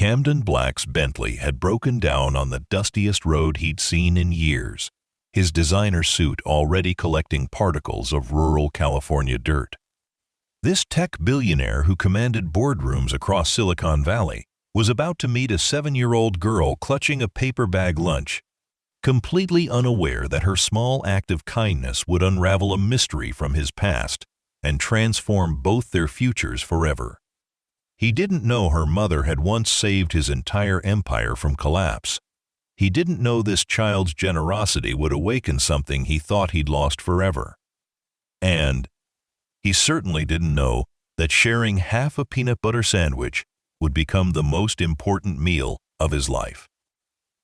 Camden Black's Bentley had broken down on the dustiest road he'd seen in years, his designer suit already collecting particles of rural California dirt. This tech billionaire who commanded boardrooms across Silicon Valley was about to meet a 7-year-old girl clutching a paper bag lunch, completely unaware that her small act of kindness would unravel a mystery from his past and transform both their futures forever. He didn't know her mother had once saved his entire empire from collapse. He didn't know this child's generosity would awaken something he thought he'd lost forever. And he certainly didn't know that sharing half a peanut butter sandwich would become the most important meal of his life.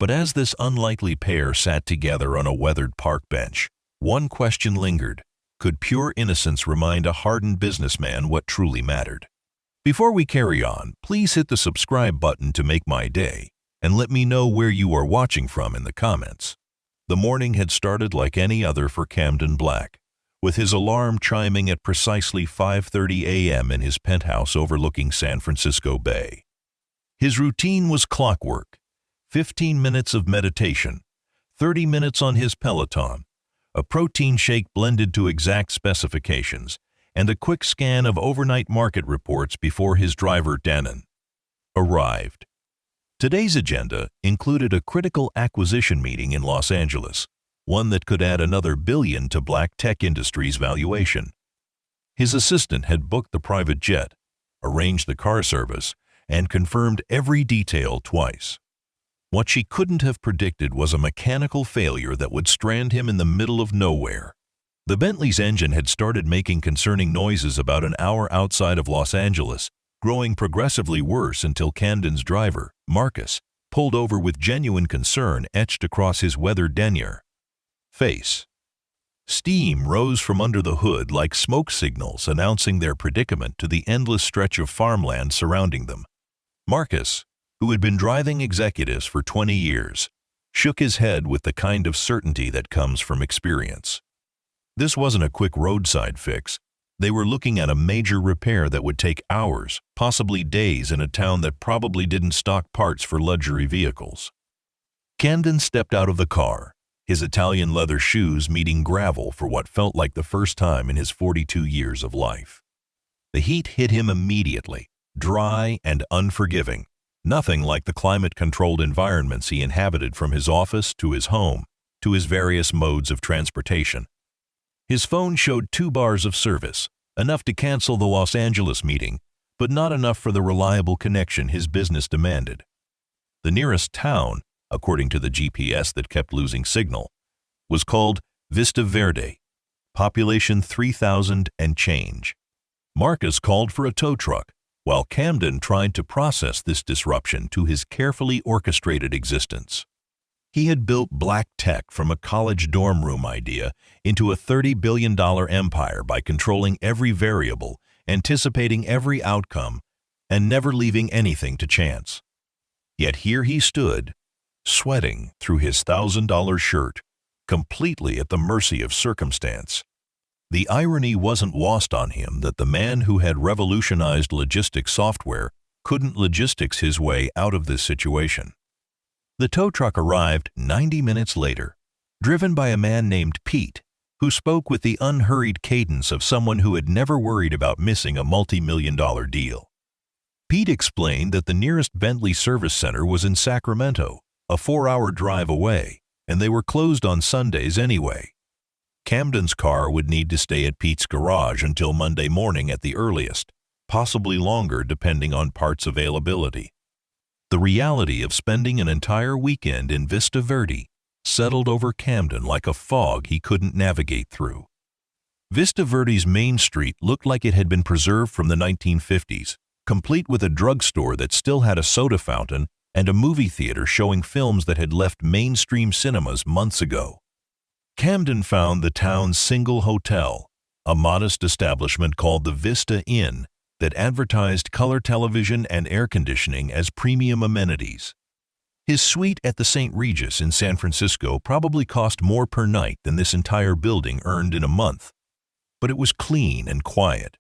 But as this unlikely pair sat together on a weathered park bench, one question lingered. Could pure innocence remind a hardened businessman what truly mattered? Before we carry on, please hit the subscribe button to make my day, and let me know where you are watching from in the comments. The morning had started like any other for Camden Black, with his alarm chiming at precisely 5:30 a.m. in his penthouse overlooking San Francisco Bay. His routine was clockwork: 15 minutes of meditation, 30 minutes on his Peloton, a protein shake blended to exact specifications, and a quick scan of overnight market reports before his driver Dannon arrived. Today's agenda included a critical acquisition meeting in Los Angeles, one that could add another $1 billion to Black tech industry's valuation. His assistant had booked the private jet, arranged the car service, and confirmed every detail twice. What she couldn't have predicted was a mechanical failure that would strand him in the middle of nowhere. The Bentley's engine had started making concerning noises about an hour outside of Los Angeles, growing progressively worse until Camden's driver, Marcus, pulled over with genuine concern etched across his weathered denier face. Steam rose from under the hood like smoke signals announcing their predicament to the endless stretch of farmland surrounding them. Marcus, who had been driving executives for 20 years, shook his head with the kind of certainty that comes from experience. This wasn't a quick roadside fix. They were looking at a major repair that would take hours, possibly days, in a town that probably didn't stock parts for luxury vehicles. Camden stepped out of the car, his Italian leather shoes meeting gravel for what felt like the first time in his 42 years of life. The heat hit him immediately, dry and unforgiving, nothing like the climate-controlled environments he inhabited from his office to his home to his various modes of transportation. His phone showed 2 bars of service, enough to cancel the Los Angeles meeting, but not enough for the reliable connection his business demanded. The nearest town, according to the GPS that kept losing signal, was called Vista Verde, population 3,000 and change. Marcus called for a tow truck, while Camden tried to process this disruption to his carefully orchestrated existence. He had built Black tech from a college dorm room idea into a $30 billion empire by controlling every variable, anticipating every outcome, and never leaving anything to chance. Yet here he stood, sweating through his $1,000 shirt, completely at the mercy of circumstance. The irony wasn't lost on him that the man who had revolutionized logistics software couldn't logistics his way out of this situation. The tow truck arrived 90 minutes later, driven by a man named Pete, who spoke with the unhurried cadence of someone who had never worried about missing a multi-million-dollar deal. Pete explained that the nearest Bentley service center was in Sacramento, a 4-hour drive away, and they were closed on Sundays anyway. Camden's car would need to stay at Pete's garage until Monday morning at the earliest, possibly longer depending on parts availability. The reality of spending an entire weekend in Vista Verde settled over Camden like a fog he couldn't navigate through. Vista Verde's main street looked like it had been preserved from the 1950s, complete with a drugstore that still had a soda fountain and a movie theater showing films that had left mainstream cinemas months ago. Camden found the town's single hotel, a modest establishment called the Vista Inn, that advertised color television and air conditioning as premium amenities. His suite at the St. Regis in San Francisco probably cost more per night than this entire building earned in a month, but it was clean and quiet,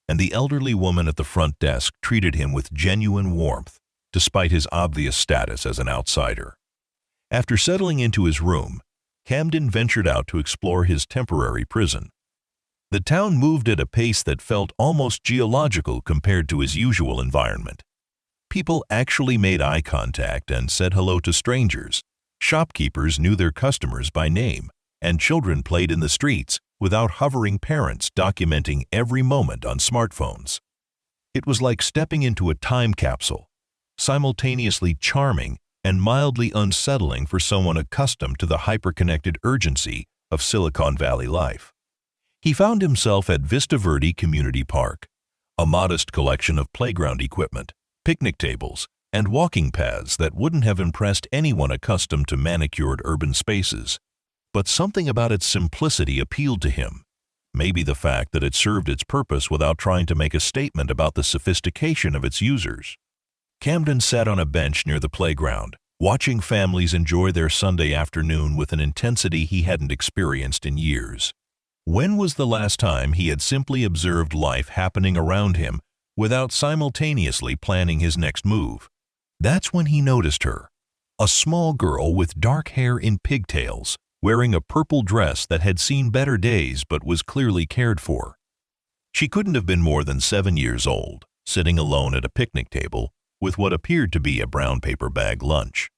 and the elderly woman at the front desk treated him with genuine warmth, despite his obvious status as an outsider. After settling into his room, Camden ventured out to explore his temporary prison. The town moved at a pace that felt almost geological compared to his usual environment. People actually made eye contact and said hello to strangers. Shopkeepers knew their customers by name, and children played in the streets without hovering parents documenting every moment on smartphones. It was like stepping into a time capsule, simultaneously charming and mildly unsettling for someone accustomed to the hyper-connected urgency of Silicon Valley life. He found himself at Vista Verde Community Park, a modest collection of playground equipment, picnic tables, and walking paths that wouldn't have impressed anyone accustomed to manicured urban spaces. But something about its simplicity appealed to him. Maybe the fact that it served its purpose without trying to make a statement about the sophistication of its users. Camden sat on a bench near the playground, watching families enjoy their Sunday afternoon with an intensity he hadn't experienced in years. When was the last time he had simply observed life happening around him without simultaneously planning his next move? That's when he noticed her, a small girl with dark hair in pigtails, wearing a purple dress that had seen better days but was clearly cared for. She couldn't have been more than 7 years old, sitting alone at a picnic table with what appeared to be a brown paper bag lunch.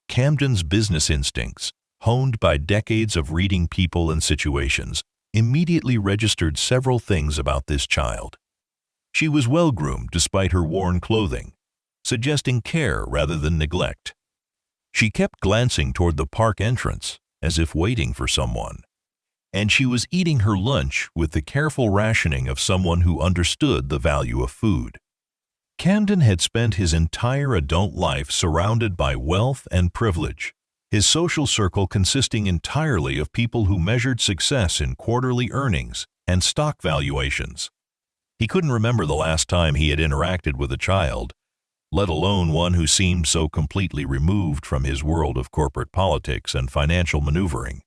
Camden's business instincts, honed by decades of reading people and situations, immediately registered several things about this child. She was well-groomed despite her worn clothing, suggesting care rather than neglect. She kept glancing toward the park entrance, as if waiting for someone. And she was eating her lunch with the careful rationing of someone who understood the value of food. Camden had spent his entire adult life surrounded by wealth and privilege, his social circle consisting entirely of people who measured success in quarterly earnings and stock valuations. He couldn't remember the last time he had interacted with a child, let alone one who seemed so completely removed from his world of corporate politics and financial maneuvering.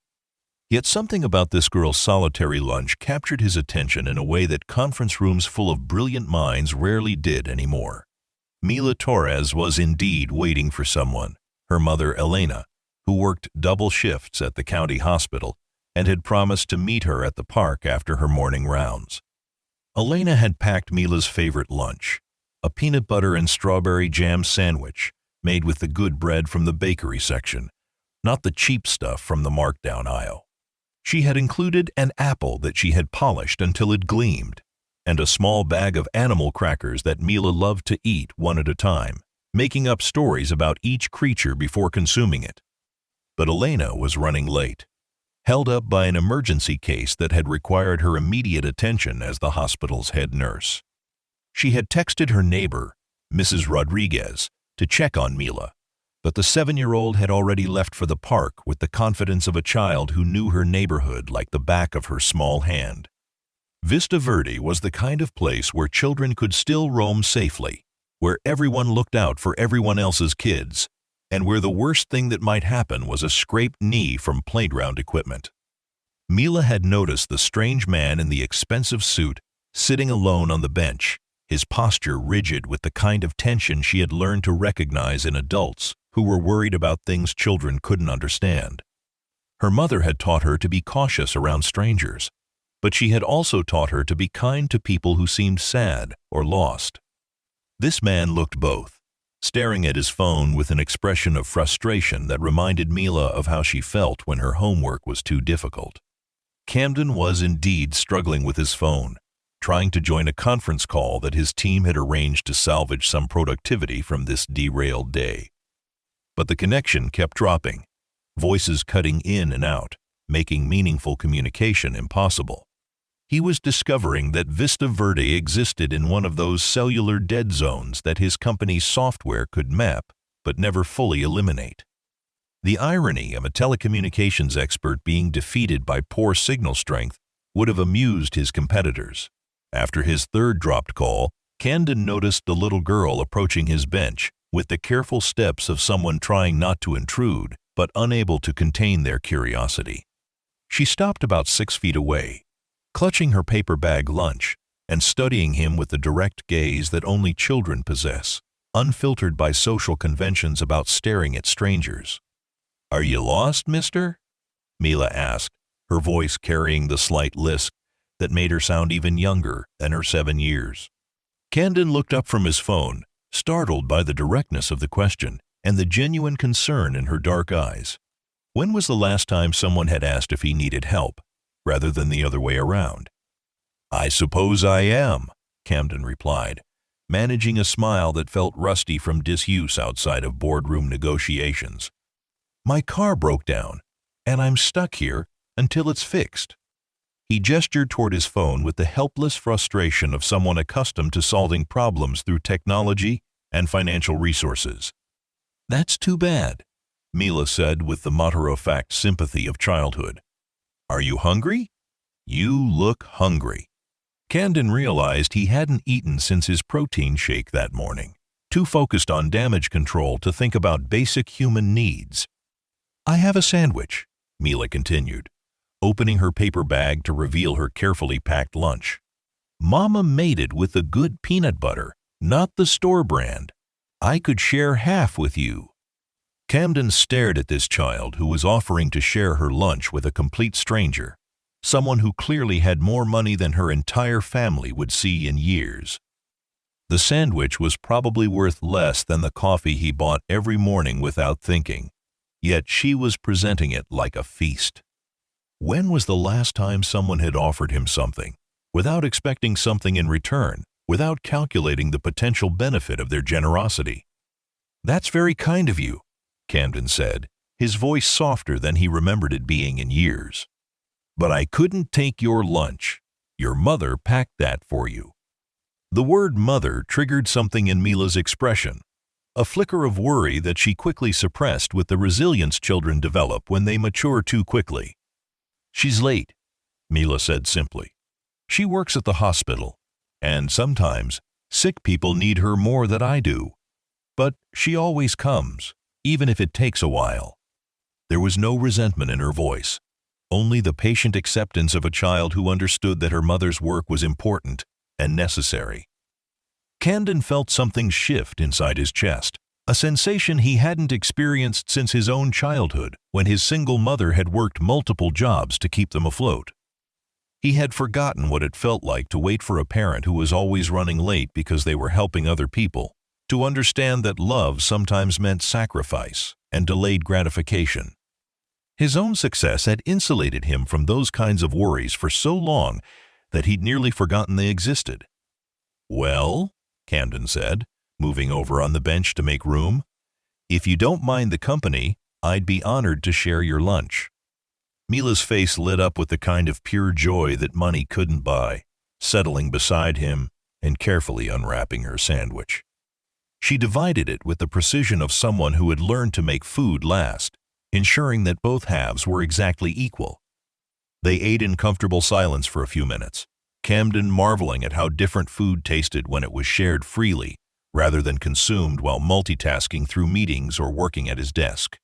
Yet something about this girl's solitary lunch captured his attention in a way that conference rooms full of brilliant minds rarely did anymore. Mila Torres was indeed waiting for someone, her mother Elena, who worked double shifts at the county hospital and had promised to meet her at the park after her morning rounds. Elena had packed Mila's favorite lunch, a peanut butter and strawberry jam sandwich made with the good bread from the bakery section, not the cheap stuff from the markdown aisle. She had included an apple that she had polished until it gleamed, and a small bag of animal crackers that Mila loved to eat one at a time, making up stories about each creature before consuming it. But Elena was running late, held up by an emergency case that had required her immediate attention as the hospital's head nurse. She had texted her neighbor, Mrs. Rodriguez, to check on Mila, but the 7-year-old had already left for the park with the confidence of a child who knew her neighborhood like the back of her small hand. Vista Verde was the kind of place where children could still roam safely, where everyone looked out for everyone else's kids, and where the worst thing that might happen was a scraped knee from playground equipment. Mila had noticed the strange man in the expensive suit sitting alone on the bench, his posture rigid with the kind of tension she had learned to recognize in adults who were worried about things children couldn't understand. Her mother had taught her to be cautious around strangers, but she had also taught her to be kind to people who seemed sad or lost. This man looked both, staring at his phone with an expression of frustration that reminded Mila of how she felt when her homework was too difficult. Camden was indeed struggling with his phone, trying to join a conference call that his team had arranged to salvage some productivity from this derailed day. But the connection kept dropping, voices cutting in and out, making meaningful communication impossible. He was discovering that Vista Verde existed in one of those cellular dead zones that his company's software could map but never fully eliminate. The irony of a telecommunications expert being defeated by poor signal strength would have amused his competitors. After his third dropped call, Camden noticed the little girl approaching his bench with the careful steps of someone trying not to intrude but unable to contain their curiosity. She stopped about 6 feet away, clutching her paper bag lunch and studying him with the direct gaze that only children possess. unfiltered by social conventions about staring at strangers. "Are you lost, mister?" Mila asked, her voice carrying the slight lisp that made her sound even younger than her 7 years. Camden looked up from his phone, startled by the directness of the question and the genuine concern in her dark eyes. When was the last time someone had asked if he needed help, rather than the other way around? "I suppose I am," Camden replied, managing a smile that felt rusty from disuse outside of boardroom negotiations. "My car broke down, and I'm stuck here until it's fixed." He gestured toward his phone with the helpless frustration of someone accustomed to solving problems through technology and financial resources. "That's too bad," Mila said with the matter-of-fact sympathy of childhood. "Are you hungry? You look hungry." Camden realized he hadn't eaten since his protein shake that morning, too focused on damage control to think about basic human needs. "I have a sandwich," Mila continued, opening her paper bag to reveal her carefully packed lunch. "Mama made it with the good peanut butter, not the store brand. I could share half with you." Camden stared at this child who was offering to share her lunch with a complete stranger, someone who clearly had more money than her entire family would see in years. The sandwich was probably worth less than the coffee he bought every morning without thinking, yet she was presenting it like a feast. When was the last time someone had offered him something, without expecting something in return, without calculating the potential benefit of their generosity? "That's very kind of you," Camden said, his voice softer than he remembered it being in years. "But I couldn't take your lunch. Your mother packed that for you." The word mother triggered something in Mila's expression, a flicker of worry that she quickly suppressed with the resilience children develop when they mature too quickly. "She's late," Mila said simply. "She works at the hospital, and sometimes sick people need her more than I do. But she always comes, even if it takes a while." There was no resentment in her voice, only the patient acceptance of a child who understood that her mother's work was important and necessary. Camden felt something shift inside his chest, a sensation he hadn't experienced since his own childhood, when his single mother had worked multiple jobs to keep them afloat. He had forgotten what it felt like to wait for a parent who was always running late because they were helping other people, to understand that love sometimes meant sacrifice and delayed gratification. His own success had insulated him from those kinds of worries for so long that he'd nearly forgotten they existed. "Well," Camden said, moving over on the bench to make room, "if you don't mind the company, I'd be honored to share your lunch." Mila's face lit up with the kind of pure joy that money couldn't buy, settling beside him and carefully unwrapping her sandwich. She divided it with the precision of someone who had learned to make food last, ensuring that both halves were exactly equal. They ate in comfortable silence for a few minutes, Camden marveling at how different food tasted when it was shared freely, rather than consumed while multitasking through meetings or working at his desk.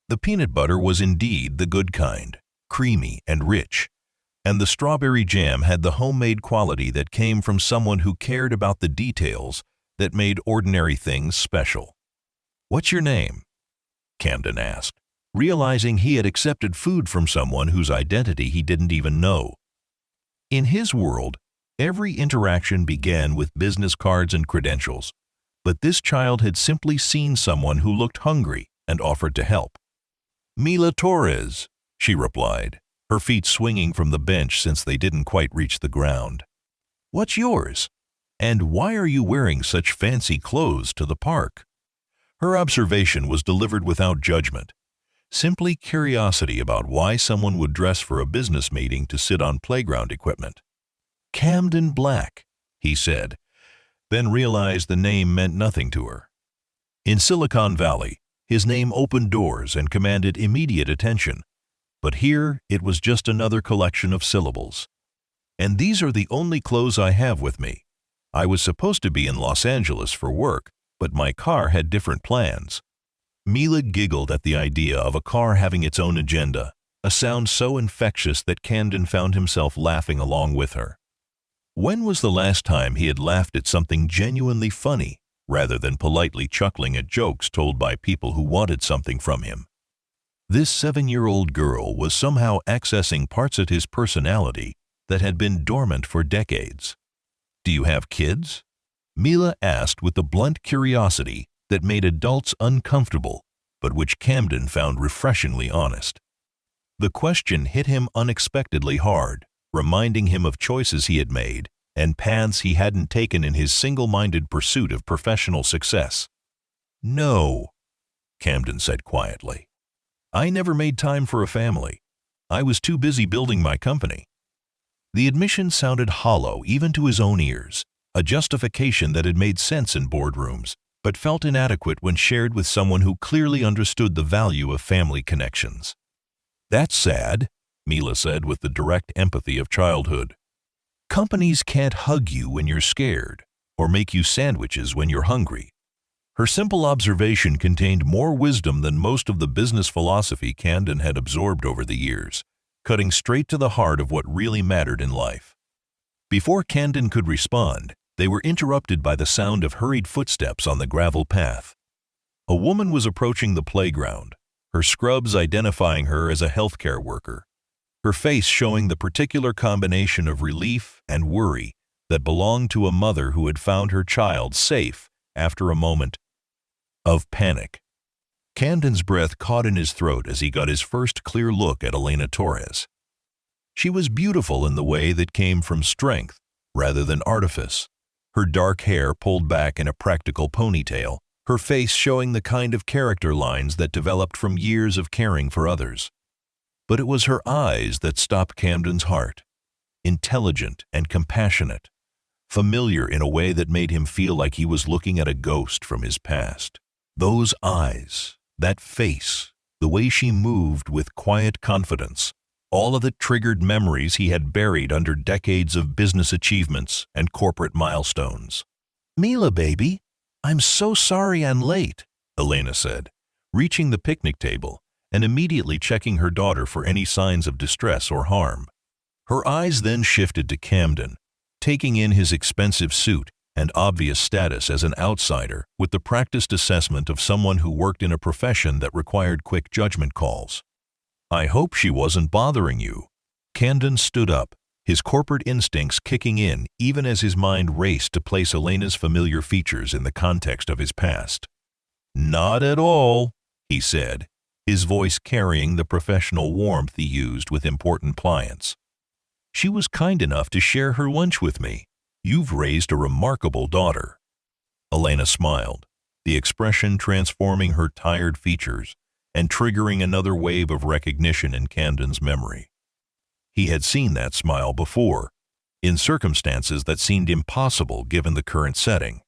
The peanut butter was indeed the good kind, creamy and rich, and the strawberry jam had the homemade quality that came from someone who cared about the details that made ordinary things special. "What's your name?" Camden asked, realizing he had accepted food from someone whose identity he didn't even know. In his world, every interaction began with business cards and credentials, but this child had simply seen someone who looked hungry and offered to help. "Mila Torres," she replied, her feet swinging from the bench since they didn't quite reach the ground. "What's yours? And why are you wearing such fancy clothes to the park?" Her observation was delivered without judgment, simply curiosity about why someone would dress for a business meeting to sit on playground equipment. "Camden Black," he said, then realized the name meant nothing to her. In Silicon Valley, his name opened doors and commanded immediate attention, but here it was just another collection of syllables. "And these are the only clothes I have with me. I was supposed to be in Los Angeles for work, but my car had different plans." Mila giggled at the idea of a car having its own agenda, a sound so infectious that Camden found himself laughing along with her. When was the last time he had laughed at something genuinely funny, rather than politely chuckling at jokes told by people who wanted something from him. This 7-year-old girl was somehow accessing parts of his personality that had been dormant for decades. "Do you have kids?" Mila asked with the blunt curiosity that made adults uncomfortable, but which Camden found refreshingly honest. The question hit him unexpectedly hard, reminding him of choices he had made and paths he hadn't taken in his single-minded pursuit of professional success. "No," Camden said quietly. "I never made time for a family. I was too busy building my company." The admission sounded hollow even to his own ears, a justification that had made sense in boardrooms, but felt inadequate when shared with someone who clearly understood the value of family connections. "That's sad," Mila said with the direct empathy of childhood. "Companies can't hug you when you're scared, or make you sandwiches when you're hungry." Her simple observation contained more wisdom than most of the business philosophy Camden had absorbed over the years, cutting straight to the heart of what really mattered in life. Before Camden could respond, they were interrupted by the sound of hurried footsteps on the gravel path. A woman was approaching the playground, her scrubs identifying her as a healthcare worker, her face showing the particular combination of relief and worry that belonged to a mother who had found her child safe after a moment of panic. Camden's breath caught in his throat as he got his first clear look at Elena Torres. She was beautiful in the way that came from strength rather than artifice, her dark hair pulled back in a practical ponytail, her face showing the kind of character lines that developed from years of caring for others. But it was her eyes that stopped Camden's heart, intelligent and compassionate, familiar in a way that made him feel like he was looking at a ghost from his past. Those eyes, that face, the way she moved with quiet confidence, all of it triggered memories he had buried under decades of business achievements and corporate milestones. "Mila, baby, I'm so sorry I'm late," Elena said, reaching the picnic table and immediately checking her daughter for any signs of distress or harm. Her eyes then shifted to Camden, taking in his expensive suit and obvious status as an outsider with the practiced assessment of someone who worked in a profession that required quick judgment calls. "I hope she wasn't bothering you." Camden stood up, his corporate instincts kicking in even as his mind raced to place Elena's familiar features in the context of his past. "Not at all," he said, his voice carrying the professional warmth he used with important clients. "She was kind enough to share her lunch with me. You've raised a remarkable daughter." Elena smiled, the expression transforming her tired features and triggering another wave of recognition in Camden's memory. He had seen that smile before, in circumstances that seemed impossible given the current setting.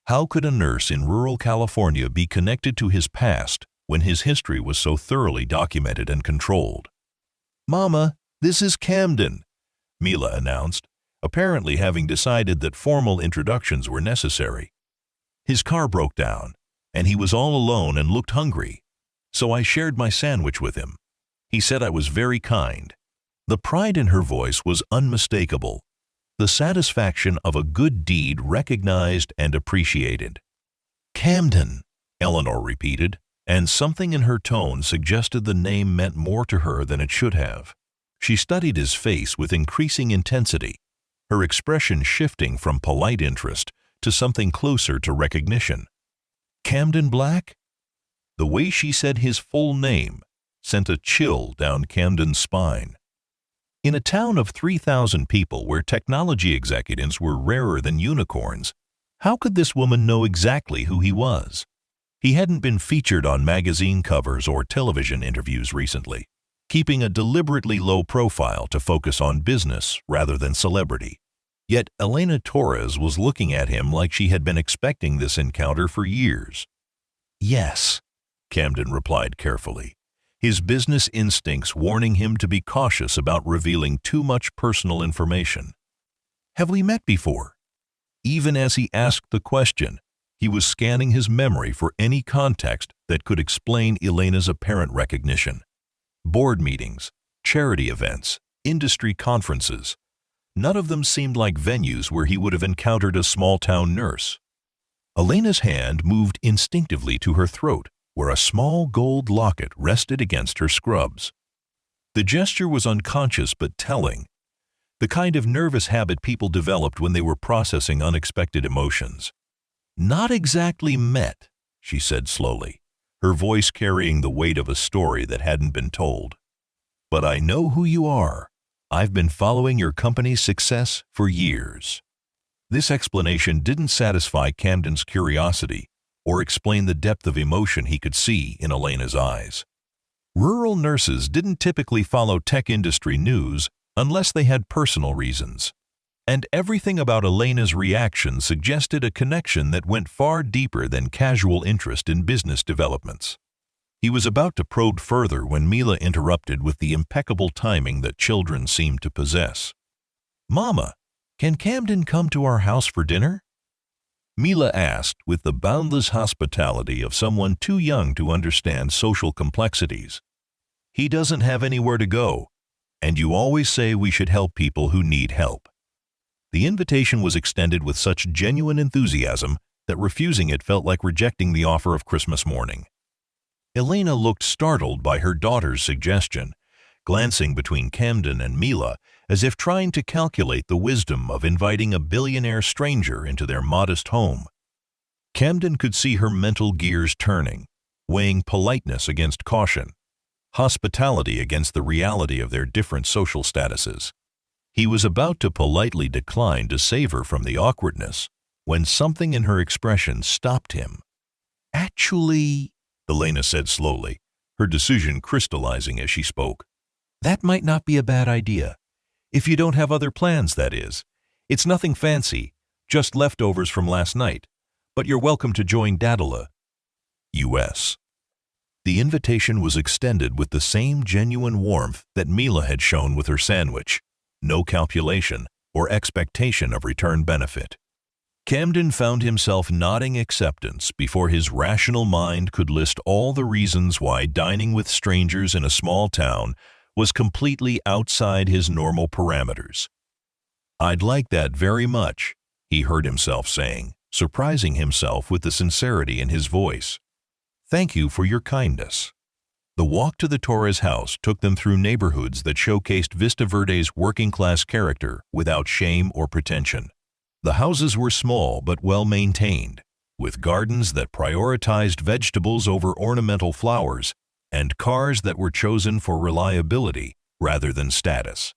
How could a nurse in rural California be connected to his past when his history was so thoroughly documented and controlled? "Mama, this is Camden," Mila announced, apparently having decided that formal introductions were necessary. "His car broke down, and he was all alone and looked hungry, so I shared my sandwich with him. He said I was very kind." The pride in her voice was unmistakable, the satisfaction of a good deed recognized and appreciated. "Camden," Eleanor repeated, and something in her tone suggested the name meant more to her than it should have. She studied his face with increasing intensity, her expression shifting from polite interest to something closer to recognition. "Camden Black?" The way she said his full name sent a chill down Camden's spine. In a town of 3,000 people where technology executives were rarer than unicorns, how could this woman know exactly who he was? He hadn't been featured on magazine covers or television interviews recently, keeping a deliberately low profile to focus on business rather than celebrity. Yet Elena Torres was looking at him like she had been expecting this encounter for years. "Yes," Camden replied carefully, his business instincts warning him to be cautious about revealing too much personal information. "Have we met before?" Even as he asked the question, he was scanning his memory for any context that could explain Elena's apparent recognition. Board meetings, charity events, industry conferences. None of them seemed like venues where he would have encountered a small-town nurse. Elena's hand moved instinctively to her throat, where a small gold locket rested against her scrubs. The gesture was unconscious but telling, the kind of nervous habit people developed when they were processing unexpected emotions. "Not exactly met," she said slowly, her voice carrying the weight of a story that hadn't been told. "But I know who you are. I've been following your company's success for years." This explanation didn't satisfy Camden's curiosity or explain the depth of emotion he could see in Elena's eyes. Rural nurses didn't typically follow tech industry news unless they had personal reasons, and everything about Elena's reaction suggested a connection that went far deeper than casual interest in business developments. He was about to probe further when Mila interrupted with the impeccable timing that children seem to possess. "Mama, can Camden come to our house for dinner?" Mila asked with the boundless hospitality of someone too young to understand social complexities. "He doesn't have anywhere to go, and you always say we should help people who need help." The invitation was extended with such genuine enthusiasm that refusing it felt like rejecting the offer of Christmas morning. Elena looked startled by her daughter's suggestion, glancing between Camden and Mila as if trying to calculate the wisdom of inviting a billionaire stranger into their modest home. Camden could see her mental gears turning, weighing politeness against caution, hospitality against the reality of their different social statuses. He was about to politely decline to save her from the awkwardness when something in her expression stopped him. "Actually," Elena said slowly, her decision crystallizing as she spoke, "that might not be a bad idea. If you don't have other plans, that is. It's nothing fancy, just leftovers from last night, but you're welcome to join Dadala, U.S." The invitation was extended with the same genuine warmth that Mila had shown with her sandwich, no calculation or expectation of return benefit. Camden found himself nodding acceptance before his rational mind could list all the reasons why dining with strangers in a small town was completely outside his normal parameters. "I'd like that very much," he heard himself saying, surprising himself with the sincerity in his voice. "Thank you for your kindness." The walk to the Torres house took them through neighborhoods that showcased Vista Verde's working-class character without shame or pretension. The houses were small but well-maintained, with gardens that prioritized vegetables over ornamental flowers and cars that were chosen for reliability rather than status.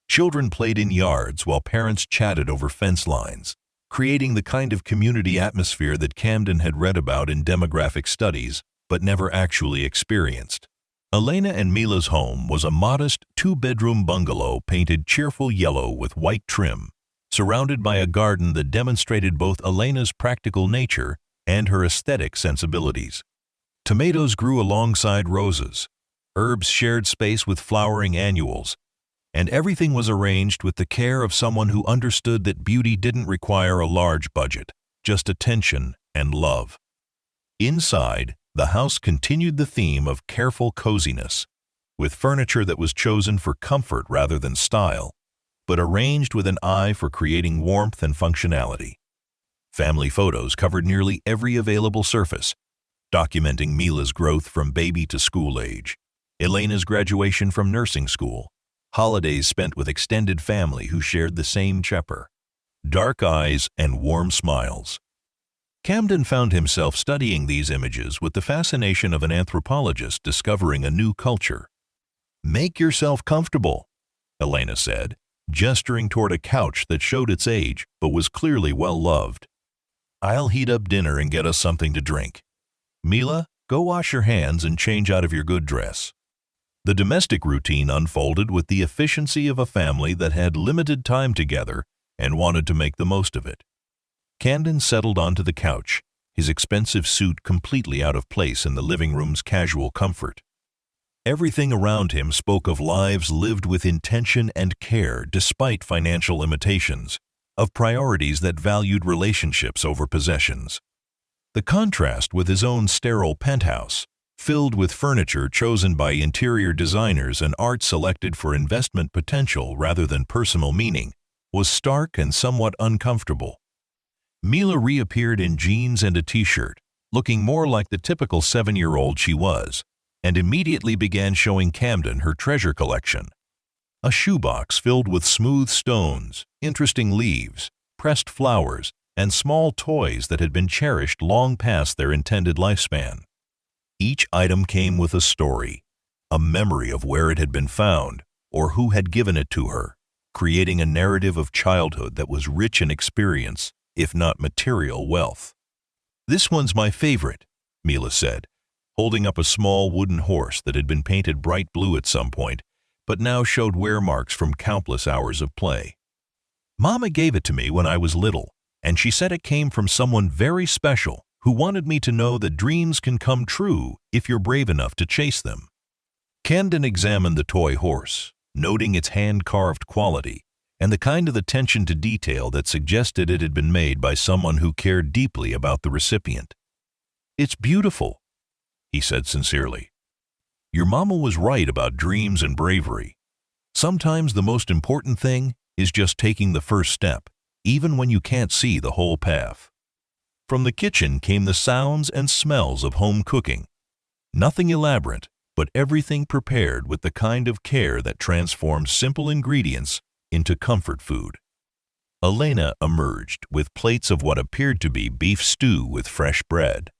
Children played in yards while parents chatted over fence lines, creating the kind of community atmosphere that Camden had read about in demographic studies but never actually experienced. Elena and Mila's home was a modest two-bedroom bungalow painted cheerful yellow with white trim, surrounded by a garden that demonstrated both Elena's practical nature and her aesthetic sensibilities. Tomatoes grew alongside roses, herbs shared space with flowering annuals, and everything was arranged with the care of someone who understood that beauty didn't require a large budget, just attention and love. Inside, the house continued the theme of careful coziness, with furniture that was chosen for comfort rather than style, but arranged with an eye for creating warmth and functionality. Family photos covered nearly every available surface, documenting Mila's growth from baby to school age, Elena's graduation from nursing school, holidays spent with extended family who shared the same chepper, dark eyes and warm smiles. Camden found himself studying these images with the fascination of an anthropologist discovering a new culture. "Make yourself comfortable," Elena said, gesturing toward a couch that showed its age but was clearly well loved. "I'll heat up dinner and get us something to drink. Mila, go wash your hands and change out of your good dress." The domestic routine unfolded with the efficiency of a family that had limited time together and wanted to make the most of it. Camden settled onto the couch, his expensive suit completely out of place in the living room's casual comfort. Everything around him spoke of lives lived with intention and care despite financial limitations, of priorities that valued relationships over possessions. The contrast with his own sterile penthouse, filled with furniture chosen by interior designers and art selected for investment potential rather than personal meaning, was stark and somewhat uncomfortable. Mila reappeared in jeans and a t-shirt, looking more like the typical 7-year-old she was, and immediately began showing Camden her treasure collection. A shoebox filled with smooth stones, interesting leaves, pressed flowers, and small toys that had been cherished long past their intended lifespan. Each item came with a story, a memory of where it had been found or who had given it to her, creating a narrative of childhood that was rich in experience, if not material wealth. "This one's my favorite," Mila said, holding up a small wooden horse that had been painted bright blue at some point, but now showed wear marks from countless hours of play. "Mama gave it to me when I was little, and she said it came from someone very special who wanted me to know that dreams can come true if you're brave enough to chase them." Camden examined the toy horse, noting its hand-carved quality and the kind of attention to detail that suggested it had been made by someone who cared deeply about the recipient. "It's beautiful," he said sincerely. "Your mama was right about dreams and bravery. Sometimes the most important thing is just taking the first step, even when you can't see the whole path." From the kitchen came the sounds and smells of home cooking. Nothing elaborate, but everything prepared with the kind of care that transforms simple ingredients into comfort food. Elena emerged with plates of what appeared to be beef stew with fresh bread,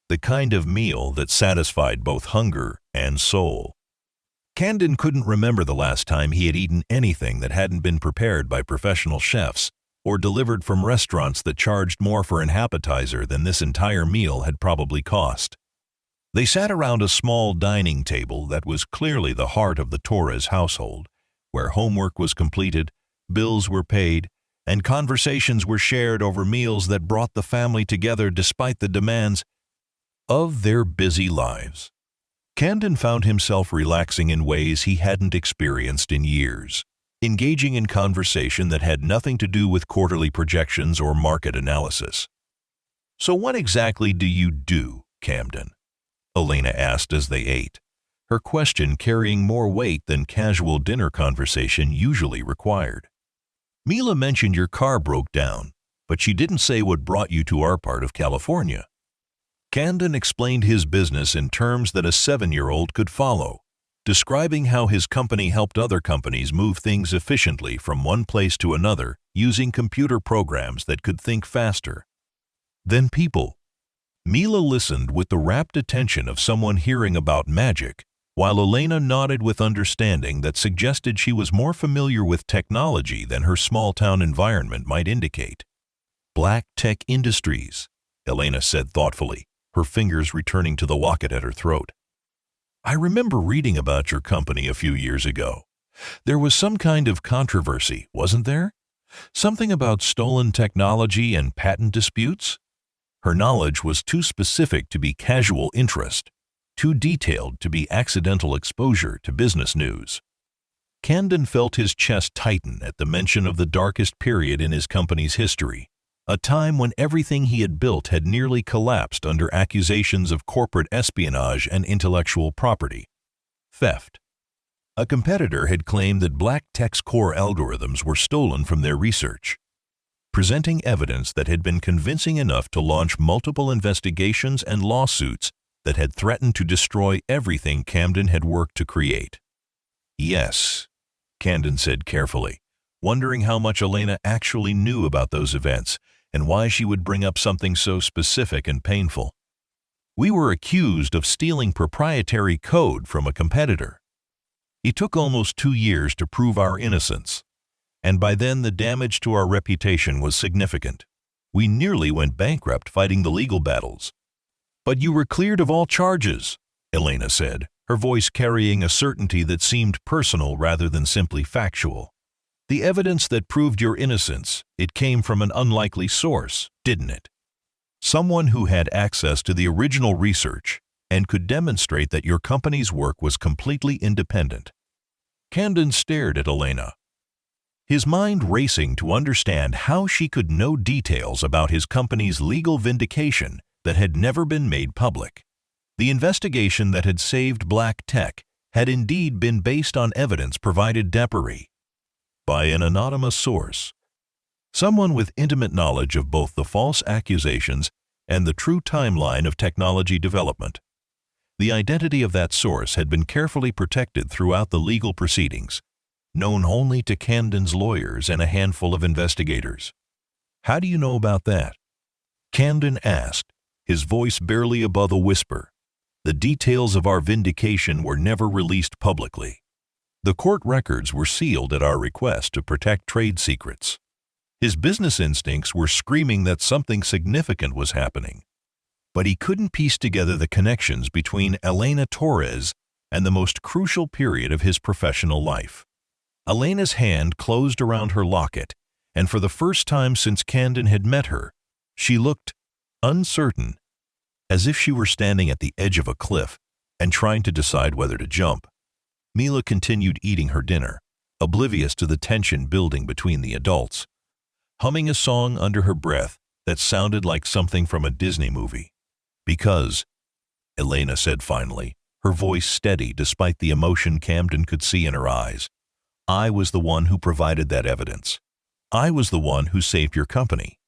the kind of meal that satisfied both hunger and soul. Camden couldn't remember the last time he had eaten anything that hadn't been prepared by professional chefs or delivered from restaurants that charged more for an appetizer than this entire meal had probably cost. They sat around a small dining table that was clearly the heart of the Torres household, where homework was completed, bills were paid, and conversations were shared over meals that brought the family together despite the demands of their busy lives. Camden found himself relaxing in ways he hadn't experienced in years, engaging in conversation that had nothing to do with quarterly projections or market analysis. "So what exactly do you do, Camden?" Elena asked as they ate, her question carrying more weight than casual dinner conversation usually required. "Mila mentioned your car broke down, but she didn't say what brought you to our part of California." Camden explained his business in terms that a 7-year-old could follow, describing how his company helped other companies move things efficiently from one place to another using computer programs that could think faster than people. Mila listened with the rapt attention of someone hearing about magic, while Elena nodded with understanding that suggested she was more familiar with technology than her small-town environment might indicate. "Black Tech Industries," Elena said thoughtfully, her fingers returning to the locket at her throat. "I remember reading about your company a few years ago. There was some kind of controversy, wasn't there? Something about stolen technology and patent disputes?" Her knowledge was too specific to be casual interest, too detailed to be accidental exposure to business news. Camden felt his chest tighten at the mention of the darkest period in his company's history, a time when everything he had built had nearly collapsed under accusations of corporate espionage and intellectual property theft. A competitor had claimed that Black Tech's core algorithms were stolen from their research, presenting evidence that had been convincing enough to launch multiple investigations and lawsuits that had threatened to destroy everything Camden had worked to create. "Yes," Camden said carefully, wondering how much Elena actually knew about those events and why she would bring up something so specific and painful. "We were accused of stealing proprietary code from a competitor. It took almost 2 years to prove our innocence, and by then the damage to our reputation was significant. We nearly went bankrupt fighting the legal battles." "But you were cleared of all charges," Elena said, her voice carrying a certainty that seemed personal rather than simply factual. "The evidence that proved your innocence, it came from an unlikely source, didn't it? Someone who had access to the original research and could demonstrate that your company's work was completely independent." Camden stared at Elena, his mind racing to understand how she could know details about his company's legal vindication that had never been made public. The investigation that had saved Black Tech had indeed been based on evidence provided by an anonymous source. Someone with intimate knowledge of both the false accusations and the true timeline of technology development. The identity of that source had been carefully protected throughout the legal proceedings, known only to Camden's lawyers and a handful of investigators. "How do you know about that?" Camden asked, his voice barely above a whisper. "The details of our vindication were never released publicly. The court records were sealed at our request to protect trade secrets." His business instincts were screaming that something significant was happening, but he couldn't piece together the connections between Elena Torres and the most crucial period of his professional life. Elena's hand closed around her locket, and for the first time since Camden had met her, she looked uncertain, as if she were standing at the edge of a cliff and trying to decide whether to jump. Mila continued eating her dinner, oblivious to the tension building between the adults, humming a song under her breath that sounded like something from a Disney movie. "Because," Elena said finally, her voice steady despite the emotion Camden could see in her eyes, "I was the one who provided that evidence. I was the one who saved your company."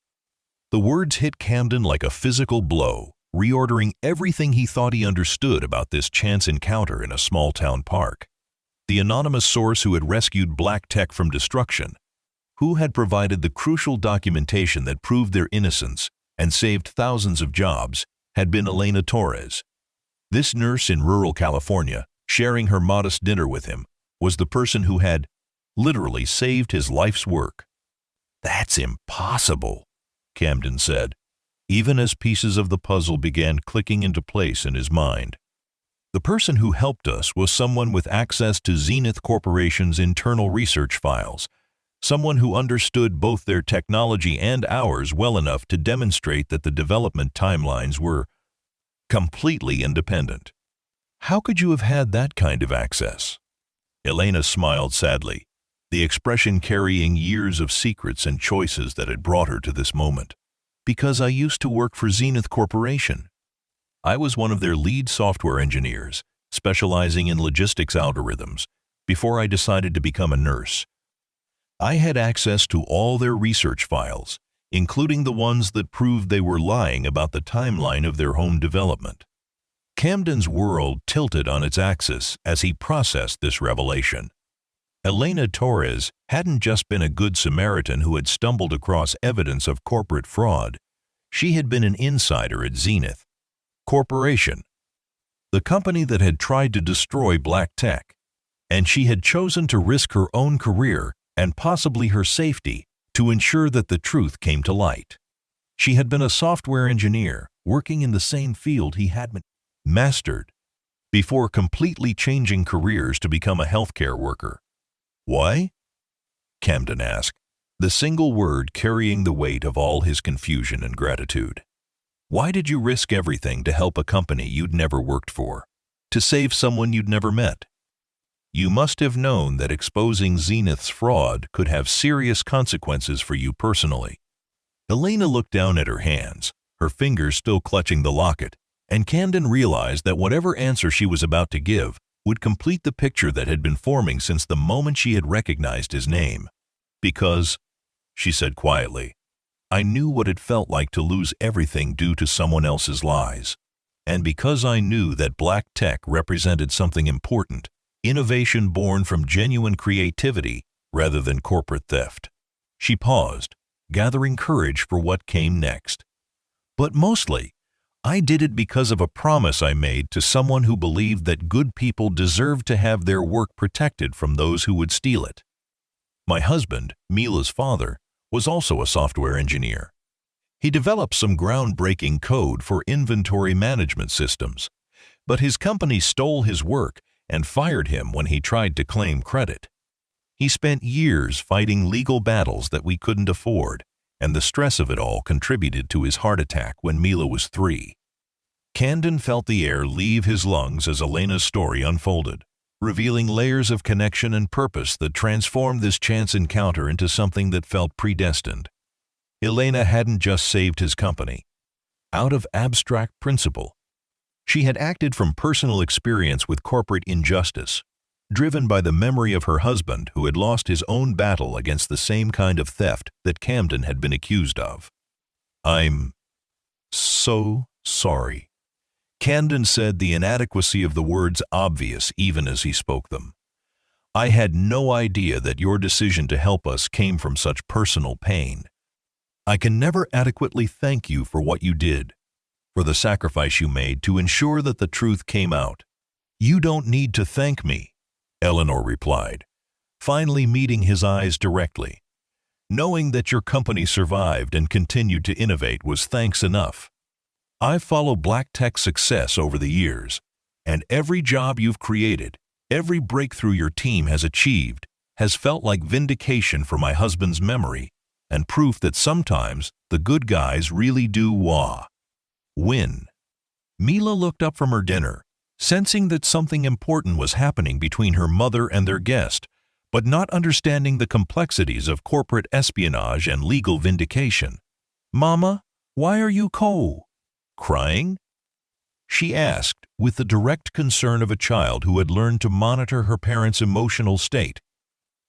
The words hit Camden like a physical blow, reordering everything he thought he understood about this chance encounter in a small-town park. The anonymous source who had rescued Black Tech from destruction, who had provided the crucial documentation that proved their innocence and saved thousands of jobs, had been Elena Torres. This nurse in rural California, sharing her modest dinner with him, was the person who had literally saved his life's work. "That's impossible," Camden said, even as pieces of the puzzle began clicking into place in his mind. "The person who helped us was someone with access to Zenith Corporation's internal research files, someone who understood both their technology and ours well enough to demonstrate that the development timelines were completely independent." "How could you have had that kind of access?" Elena smiled sadly, the expression carrying years of secrets and choices that had brought her to this moment. "Because I used to work for Zenith Corporation. I was one of their lead software engineers, specializing in logistics algorithms, before I decided to become a nurse. I had access to all their research files, including the ones that proved they were lying about the timeline of their home development." Camden's world tilted on its axis as he processed this revelation. Elena Torres hadn't just been a good Samaritan who had stumbled across evidence of corporate fraud. She had been an insider at Zenith Corporation, the company that had tried to destroy Black Tech, and she had chosen to risk her own career and possibly her safety to ensure that the truth came to light. She had been a software engineer working in the same field he had mastered before completely changing careers to become a healthcare worker. "Why?" Camden asked, the single word carrying the weight of all his confusion and gratitude. "Why did you risk everything to help a company you'd never worked for, to save someone you'd never met? You must have known that exposing Zenith's fraud could have serious consequences for you personally." Elena looked down at her hands, her fingers still clutching the locket, and Camden realized that whatever answer she was about to give would complete the picture that had been forming since the moment she had recognized his name. "Because," she said quietly, "I knew what it felt like to lose everything due to someone else's lies. And because I knew that Black Tech represented something important, innovation born from genuine creativity rather than corporate theft." She paused, gathering courage for what came next. "But mostly, I did it because of a promise I made to someone who believed that good people deserved to have their work protected from those who would steal it. My husband, Mila's father, was also a software engineer. He developed some groundbreaking code for inventory management systems, but his company stole his work and fired him when he tried to claim credit. He spent years fighting legal battles that we couldn't afford, and the stress of it all contributed to his heart attack when Mila was 3. Camden felt the air leave his lungs as Elena's story unfolded, revealing layers of connection and purpose that transformed this chance encounter into something that felt predestined. Elena hadn't just saved his company out of abstract principle. She had acted from personal experience with corporate injustice, driven by the memory of her husband who had lost his own battle against the same kind of theft that Camden had been accused of. "I'm so sorry." Camden said, the inadequacy of the words obvious even as he spoke them. "I had no idea that your decision to help us came from such personal pain. I can never adequately thank you for what you did, for the sacrifice you made to ensure that the truth came out." "You don't need to thank me," Eleanor replied, finally meeting his eyes directly. "Knowing that your company survived and continued to innovate was thanks enough. I've followed Black Tech's success over the years, and every job you've created, every breakthrough your team has achieved, has felt like vindication for my husband's memory and proof that sometimes the good guys really do win." Mila looked up from her dinner, sensing that something important was happening between her mother and their guest, but not understanding the complexities of corporate espionage and legal vindication. "Mama, why are you crying?" she asked, with the direct concern of a child who had learned to monitor her parents' emotional state.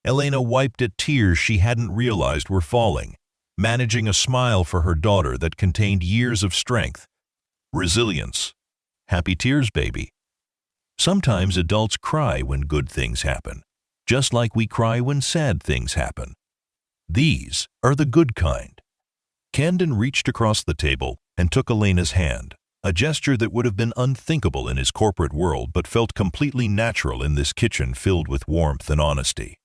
Elena wiped at tears she hadn't realized were falling, managing a smile for her daughter that contained years of strength. "Resilience. Happy tears, baby. Sometimes adults cry when good things happen, just like we cry when sad things happen. These are the good kind." Camden reached across the table and took Elena's hand, a gesture that would have been unthinkable in his corporate world but felt completely natural in this kitchen filled with warmth and honesty.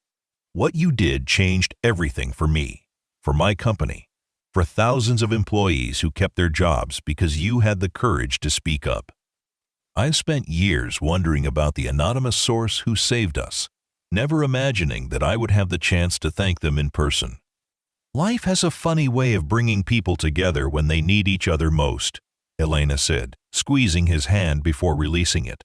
"What you did changed everything for me, for my company, for thousands of employees who kept their jobs because you had the courage to speak up. I've spent years wondering about the anonymous source who saved us, never imagining that I would have the chance to thank them in person. Life has a funny way of bringing people together when they need each other most," Elena said, squeezing his hand before releasing it.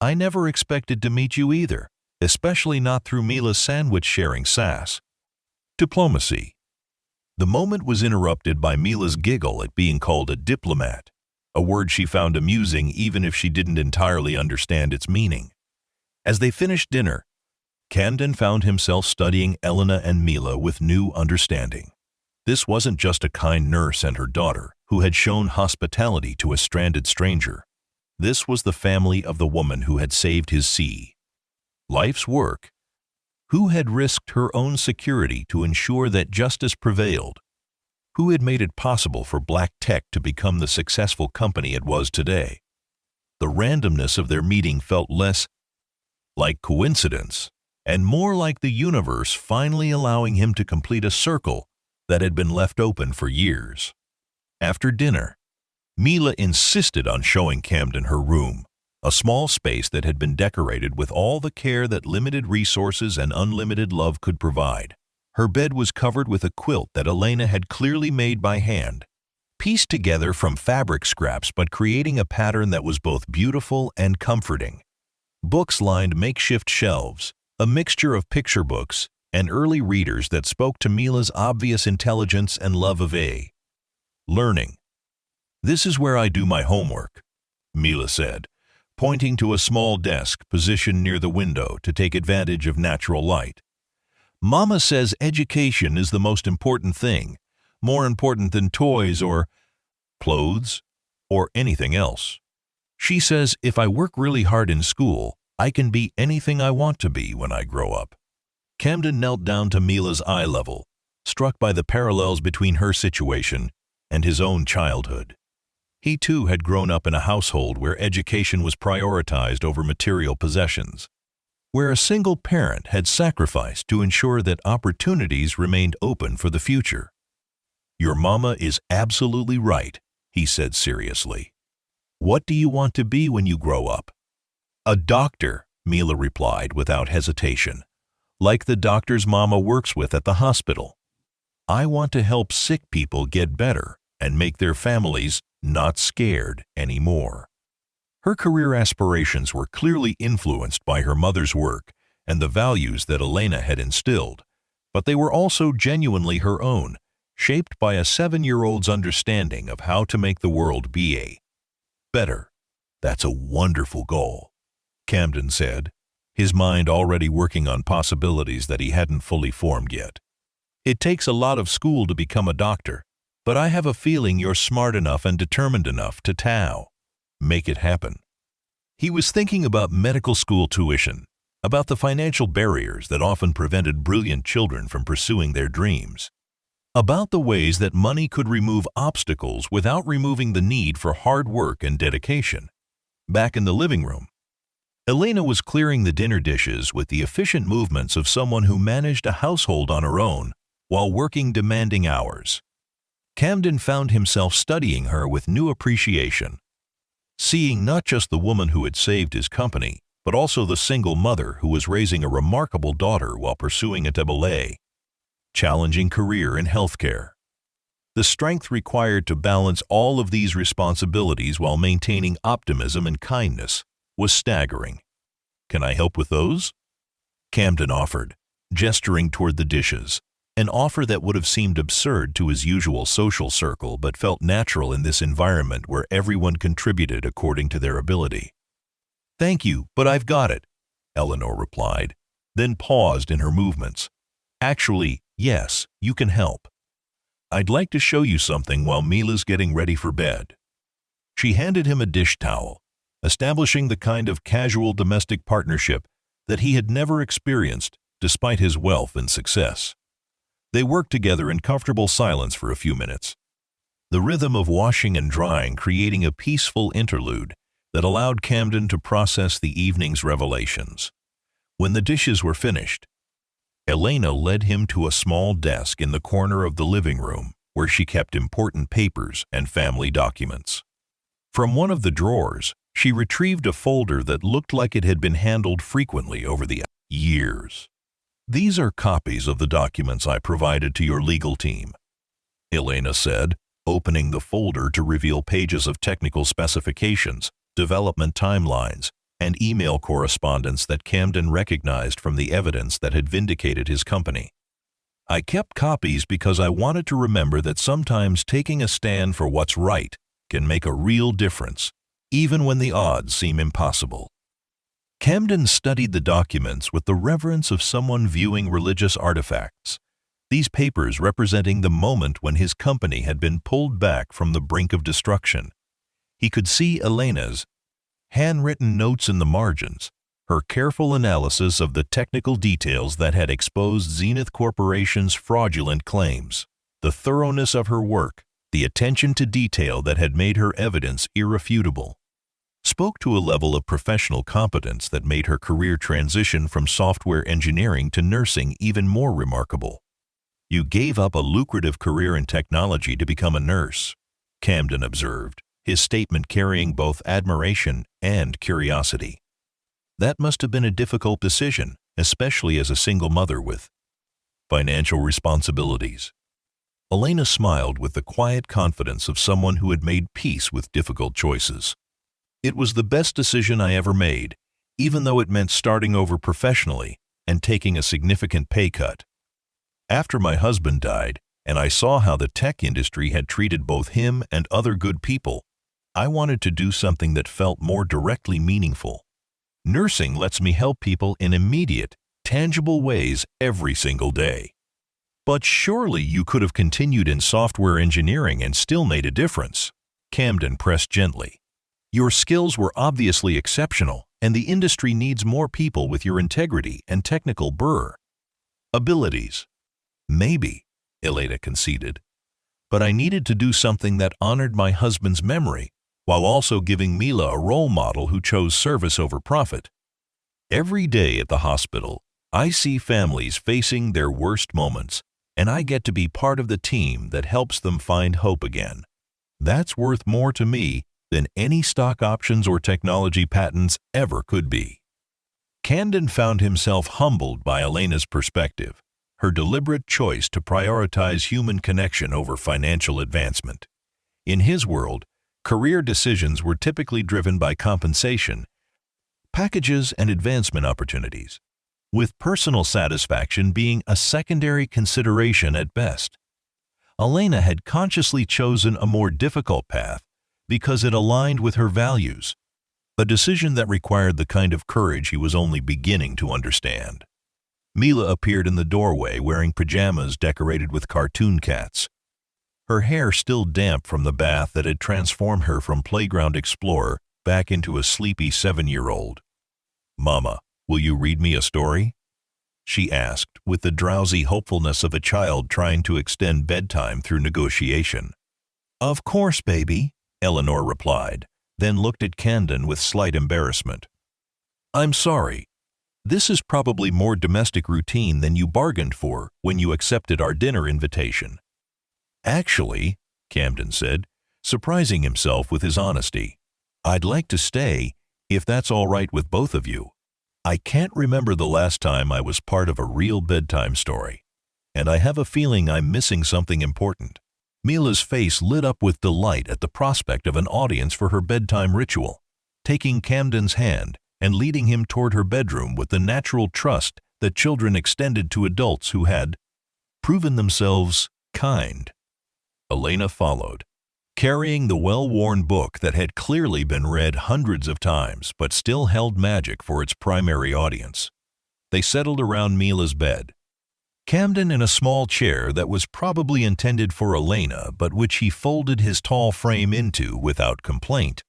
"I never expected to meet you either, especially not through Mila's sandwich-sharing sass." Diplomacy. The moment was interrupted by Mila's giggle at being called a diplomat, a word she found amusing even if she didn't entirely understand its meaning. As they finished dinner, Camden found himself studying Elena and Mila with new understanding. This wasn't just a kind nurse and her daughter who had shown hospitality to a stranded stranger. This was the family of the woman who had saved his life's work, who had risked her own security to ensure that justice prevailed, who had made it possible for Black Tech to become the successful company it was today. The randomness of their meeting felt less like coincidence and more like the universe finally allowing him to complete a circle that had been left open for years. After dinner, Mila insisted on showing Camden her room, a small space that had been decorated with all the care that limited resources and unlimited love could provide. Her bed was covered with a quilt that Elena had clearly made by hand, pieced together from fabric scraps but creating a pattern that was both beautiful and comforting. Books lined makeshift shelves, a mixture of picture books and early readers that spoke to Mila's obvious intelligence and love of learning. "This is where I do my homework," Mila said, pointing to a small desk positioned near the window to take advantage of natural light. "Mama says education is the most important thing, more important than toys or clothes or anything else. She says if I work really hard in school, I can be anything I want to be when I grow up." Camden knelt down to Mila's eye level, struck by the parallels between her situation and his own childhood. He too had grown up in a household where education was prioritized over material possessions, where a single parent had sacrificed to ensure that opportunities remained open for the future. "Your mama is absolutely right," he said seriously. "What do you want to be when you grow up?" "A doctor," Mila replied without hesitation, "like the doctors Mama works with at the hospital. I want to help sick people get better and make their families not scared anymore." Her career aspirations were clearly influenced by her mother's work and the values that Elena had instilled, but they were also genuinely her own, shaped by a 7-year-old's understanding of how to make the world be better. "That's a wonderful goal," Camden said, his mind already working on possibilities that he hadn't fully formed yet. "It takes a lot of school to become a doctor, but I have a feeling you're smart enough and determined enough to make it happen." He was thinking about medical school tuition, about the financial barriers that often prevented brilliant children from pursuing their dreams, about the ways that money could remove obstacles without removing the need for hard work and dedication. Back in the living room, Elena was clearing the dinner dishes with the efficient movements of someone who managed a household on her own while working demanding hours. Camden found himself studying her with new appreciation, seeing not just the woman who had saved his company, but also the single mother who was raising a remarkable daughter while pursuing a double-A, challenging career in healthcare. The strength required to balance all of these responsibilities while maintaining optimism and kindness was staggering. "Can I help with those?" Camden offered, gesturing toward the dishes, an offer that would have seemed absurd to his usual social circle but felt natural in this environment where everyone contributed according to their ability. "Thank you, but I've got it," Eleanor replied, then paused in her movements. "Actually, yes, you can help. I'd like to show you something while Mila's getting ready for bed." She handed him a dish towel, establishing the kind of casual domestic partnership that he had never experienced despite his wealth and success. They worked together in comfortable silence for a few minutes, the rhythm of washing and drying creating a peaceful interlude that allowed Camden to process the evening's revelations. When the dishes were finished, Elena led him to a small desk in the corner of the living room where she kept important papers and family documents. From one of the drawers, she retrieved a folder that looked like it had been handled frequently over the years. "These are copies of the documents I provided to your legal team," Elena said, opening the folder to reveal pages of technical specifications, development timelines, and email correspondence that Camden recognized from the evidence that had vindicated his company. "I kept copies because I wanted to remember that sometimes taking a stand for what's right can make a real difference, even when the odds seem impossible." Camden studied the documents with the reverence of someone viewing religious artifacts, these papers representing the moment when his company had been pulled back from the brink of destruction. He could see Elena's handwritten notes in the margins, her careful analysis of the technical details that had exposed Zenith Corporation's fraudulent claims, the thoroughness of her work, the attention to detail that had made her evidence irrefutable, spoke to a level of professional competence that made her career transition from software engineering to nursing even more remarkable. "You gave up a lucrative career in technology to become a nurse," Camden observed, his statement carrying both admiration and curiosity. "That must have been a difficult decision, especially as a single mother with financial responsibilities." Elena smiled with the quiet confidence of someone who had made peace with difficult choices. "It was the best decision I ever made, even though it meant starting over professionally and taking a significant pay cut. After my husband died, and I saw how the tech industry had treated both him and other good people, I wanted to do something that felt more directly meaningful. Nursing lets me help people in immediate, tangible ways every single day." "But surely you could have continued in software engineering and still made a difference," Camden pressed gently. "Your skills were obviously exceptional, and the industry needs more people with your integrity and technical abilities." "Maybe," Elena conceded, "but I needed to do something that honored my husband's memory, while also giving Mila a role model who chose service over profit. Every day at the hospital, I see families facing their worst moments, and I get to be part of the team that helps them find hope again. That's worth more to me than any stock options or technology patents ever could be." Camden found himself humbled by Elena's perspective, her deliberate choice to prioritize human connection over financial advancement. In his world, career decisions were typically driven by compensation, packages, and advancement opportunities, with personal satisfaction being a secondary consideration at best. Elena had consciously chosen a more difficult path because it aligned with her values, a decision that required the kind of courage he was only beginning to understand. Mila appeared in the doorway wearing pajamas decorated with cartoon cats, her hair still damp from the bath that had transformed her from playground explorer back into a sleepy 7-year-old. "Mama, will you read me a story?" she asked, with the drowsy hopefulness of a child trying to extend bedtime through negotiation. "Of course, baby," Eleanor replied, then looked at Camden with slight embarrassment. "I'm sorry. This is probably more domestic routine than you bargained for when you accepted our dinner invitation." "Actually," Camden said, surprising himself with his honesty, "I'd like to stay, if that's all right with both of you. I can't remember the last time I was part of a real bedtime story, and I have a feeling I'm missing something important." Mila's face lit up with delight at the prospect of an audience for her bedtime ritual, taking Camden's hand and leading him toward her bedroom with the natural trust that children extended to adults who had proven themselves kind. Elena followed, carrying the well-worn book that had clearly been read hundreds of times but still held magic for its primary audience. They settled around Mila's bed, Camden in a small chair that was probably intended for Elena but which he folded his tall frame into without complaint.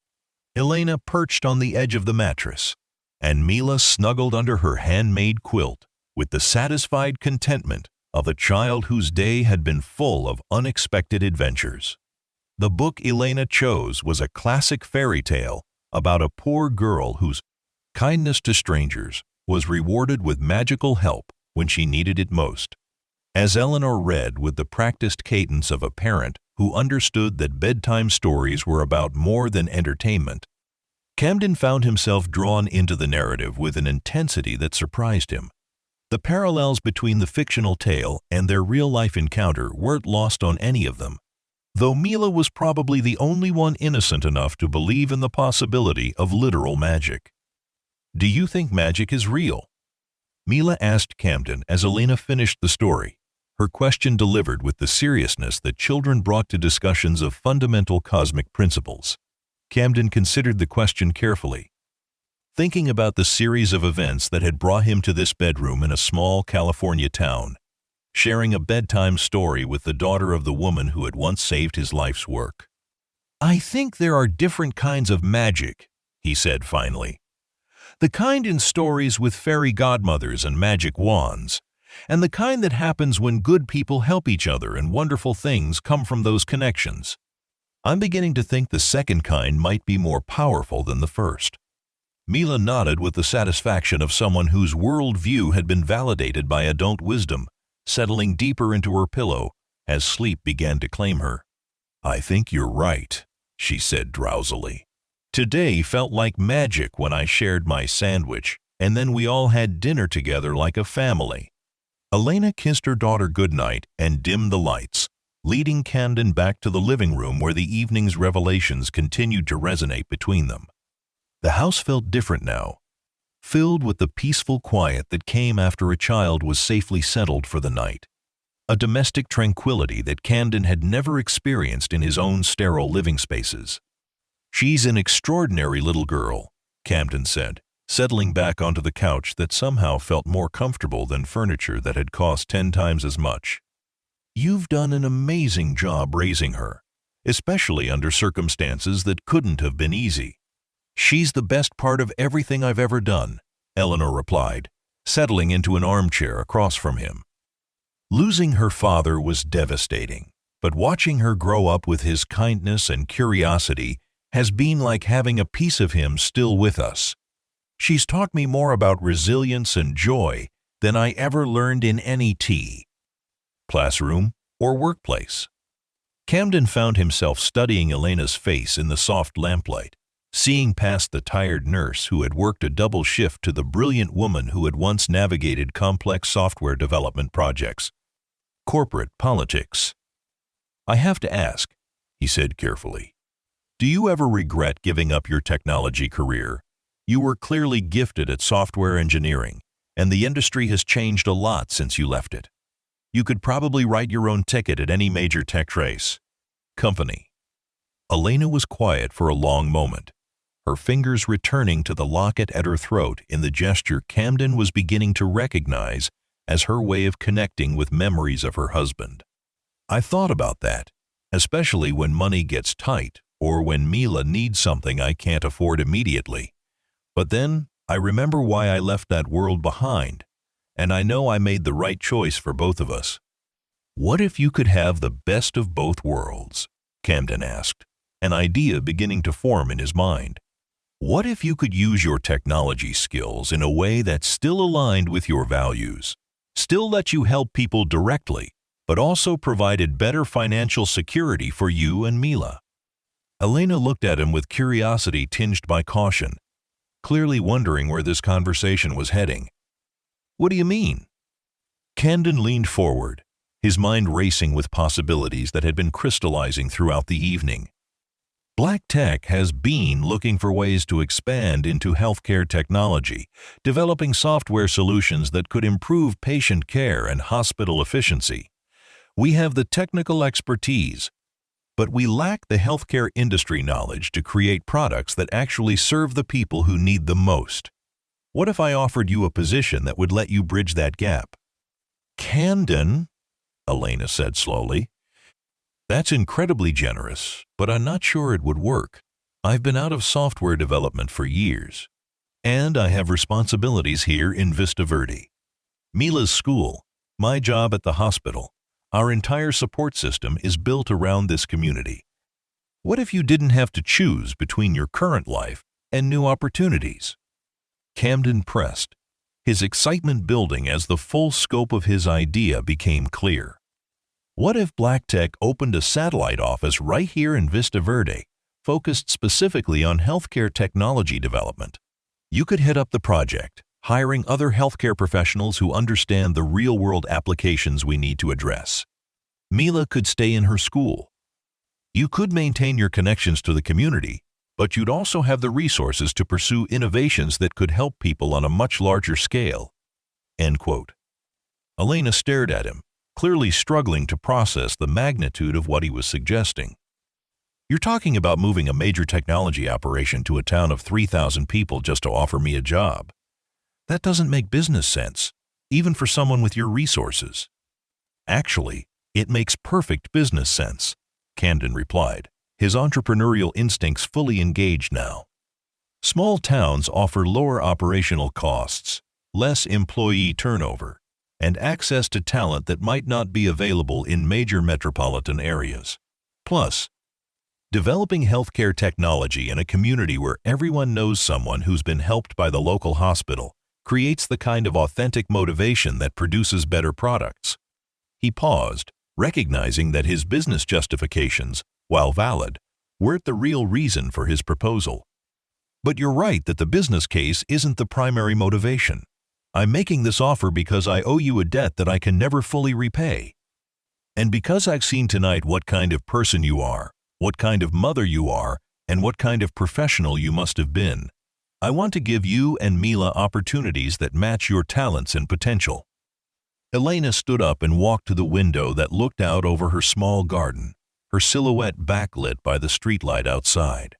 Elena perched on the edge of the mattress, and Mila snuggled under her handmade quilt with the satisfied contentment of a child whose day had been full of unexpected adventures. The book Elena chose was a classic fairy tale about a poor girl whose kindness to strangers was rewarded with magical help when she needed it most. As Eleanor read with the practiced cadence of a parent who understood that bedtime stories were about more than entertainment, Camden found himself drawn into the narrative with an intensity that surprised him. The parallels between the fictional tale and their real-life encounter weren't lost on any of them, though Mila was probably the only one innocent enough to believe in the possibility of literal magic. "Do you think magic is real?" Mila asked Camden as Elena finished the story, her question delivered with the seriousness that children brought to discussions of fundamental cosmic principles. Camden considered the question carefully, thinking about the series of events that had brought him to this bedroom in a small California town, sharing a bedtime story with the daughter of the woman who had once saved his life's work. "I think there are different kinds of magic," he said finally. "The kind in stories with fairy godmothers and magic wands, and the kind that happens when good people help each other and wonderful things come from those connections. I'm beginning to think the second kind might be more powerful than the first." Mila nodded with the satisfaction of someone whose worldview had been validated by adult wisdom, settling deeper into her pillow as sleep began to claim her. "I think you're right," she said drowsily. "Today felt like magic when I shared my sandwich, and then we all had dinner together like a family." Elena kissed her daughter goodnight and dimmed the lights, leading Camden back to the living room where the evening's revelations continued to resonate between them. The house felt different now, filled with the peaceful quiet that came after a child was safely settled for the night, a domestic tranquility that Camden had never experienced in his own sterile living spaces. "She's an extraordinary little girl," Camden said, settling back onto the couch that somehow felt more comfortable than furniture that had cost 10 times as much. "You've done an amazing job raising her, especially under circumstances that couldn't have been easy." "She's the best part of everything I've ever done," Eleanor replied, settling into an armchair across from him. Losing her father was devastating, but watching her grow up with his kindness and curiosity has been like having a piece of him still with us. She's taught me more about resilience and joy than I ever learned in any classroom or workplace. Camden found himself studying Elena's face in the soft lamplight, seeing past the tired nurse who had worked a double shift to the brilliant woman who had once navigated complex software development projects. Corporate politics. "I have to ask," he said carefully, "do you ever regret giving up your technology career? You were clearly gifted at software engineering, and the industry has changed a lot since you left it. You could probably write your own ticket at any major tech race. Company." Elena was quiet for a long moment, her fingers returning to the locket at her throat in the gesture Camden was beginning to recognize as her way of connecting with memories of her husband. I thought about that, especially when money gets tight or when Mila needs something I can't afford immediately. But then I remember why I left that world behind, and I know I made the right choice for both of us. What if you could have the best of both worlds? Camden asked, an idea beginning to form in his mind. What if you could use your technology skills in a way that's still aligned with your values, still let you help people directly, but also provided better financial security for you and Mila? Elena looked at him with curiosity tinged by caution, clearly wondering where this conversation was heading. What do you mean? Camden leaned forward, his mind racing with possibilities that had been crystallizing throughout the evening. Black Tech has been looking for ways to expand into healthcare technology, developing software solutions that could improve patient care and hospital efficiency. We have the technical expertise, but we lack the healthcare industry knowledge to create products that actually serve the people who need them most. What if I offered you a position that would let you bridge that gap? Camden, Elena said slowly. That's incredibly generous, but I'm not sure it would work. I've been out of software development for years, and I have responsibilities here in Vista Verde. Mila's school, my job at the hospital, our entire support system is built around this community. What if you didn't have to choose between your current life and new opportunities? Camden pressed, his excitement building as the full scope of his idea became clear. What if Black Tech opened a satellite office right here in Vista Verde, focused specifically on healthcare technology development? You could head up the project, hiring other healthcare professionals who understand the real-world applications we need to address. Mila could stay in her school. You could maintain your connections to the community, but you'd also have the resources to pursue innovations that could help people on a much larger scale. End quote. Elena stared at him, clearly struggling to process the magnitude of what he was suggesting. You're talking about moving a major technology operation to a town of 3,000 people just to offer me a job. That doesn't make business sense, even for someone with your resources. Actually, it makes perfect business sense, Camden replied, his entrepreneurial instincts fully engaged now. Small towns offer lower operational costs, less employee turnover, and access to talent that might not be available in major metropolitan areas. Plus, developing healthcare technology in a community where everyone knows someone who's been helped by the local hospital creates the kind of authentic motivation that produces better products. He paused, recognizing that his business justifications, while valid, weren't the real reason for his proposal. But you're right that the business case isn't the primary motivation. I'm making this offer because I owe you a debt that I can never fully repay. And because I've seen tonight what kind of person you are, what kind of mother you are, and what kind of professional you must have been, I want to give you and Mila opportunities that match your talents and potential. Elena stood up and walked to the window that looked out over her small garden, her silhouette backlit by the streetlight outside.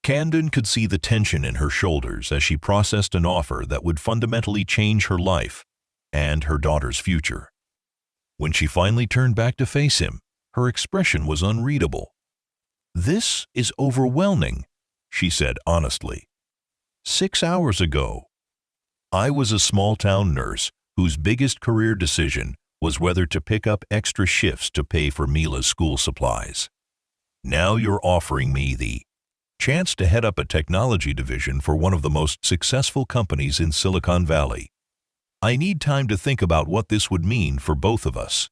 Camden could see the tension in her shoulders as she processed an offer that would fundamentally change her life and her daughter's future. When she finally turned back to face him, her expression was unreadable. "This is overwhelming," she said honestly. 6 hours ago, I was a small-town nurse whose biggest career decision was whether to pick up extra shifts to pay for Mila's school supplies. Now you're offering me the chance to head up a technology division for one of the most successful companies in Silicon Valley. I need time to think about what this would mean for both of us.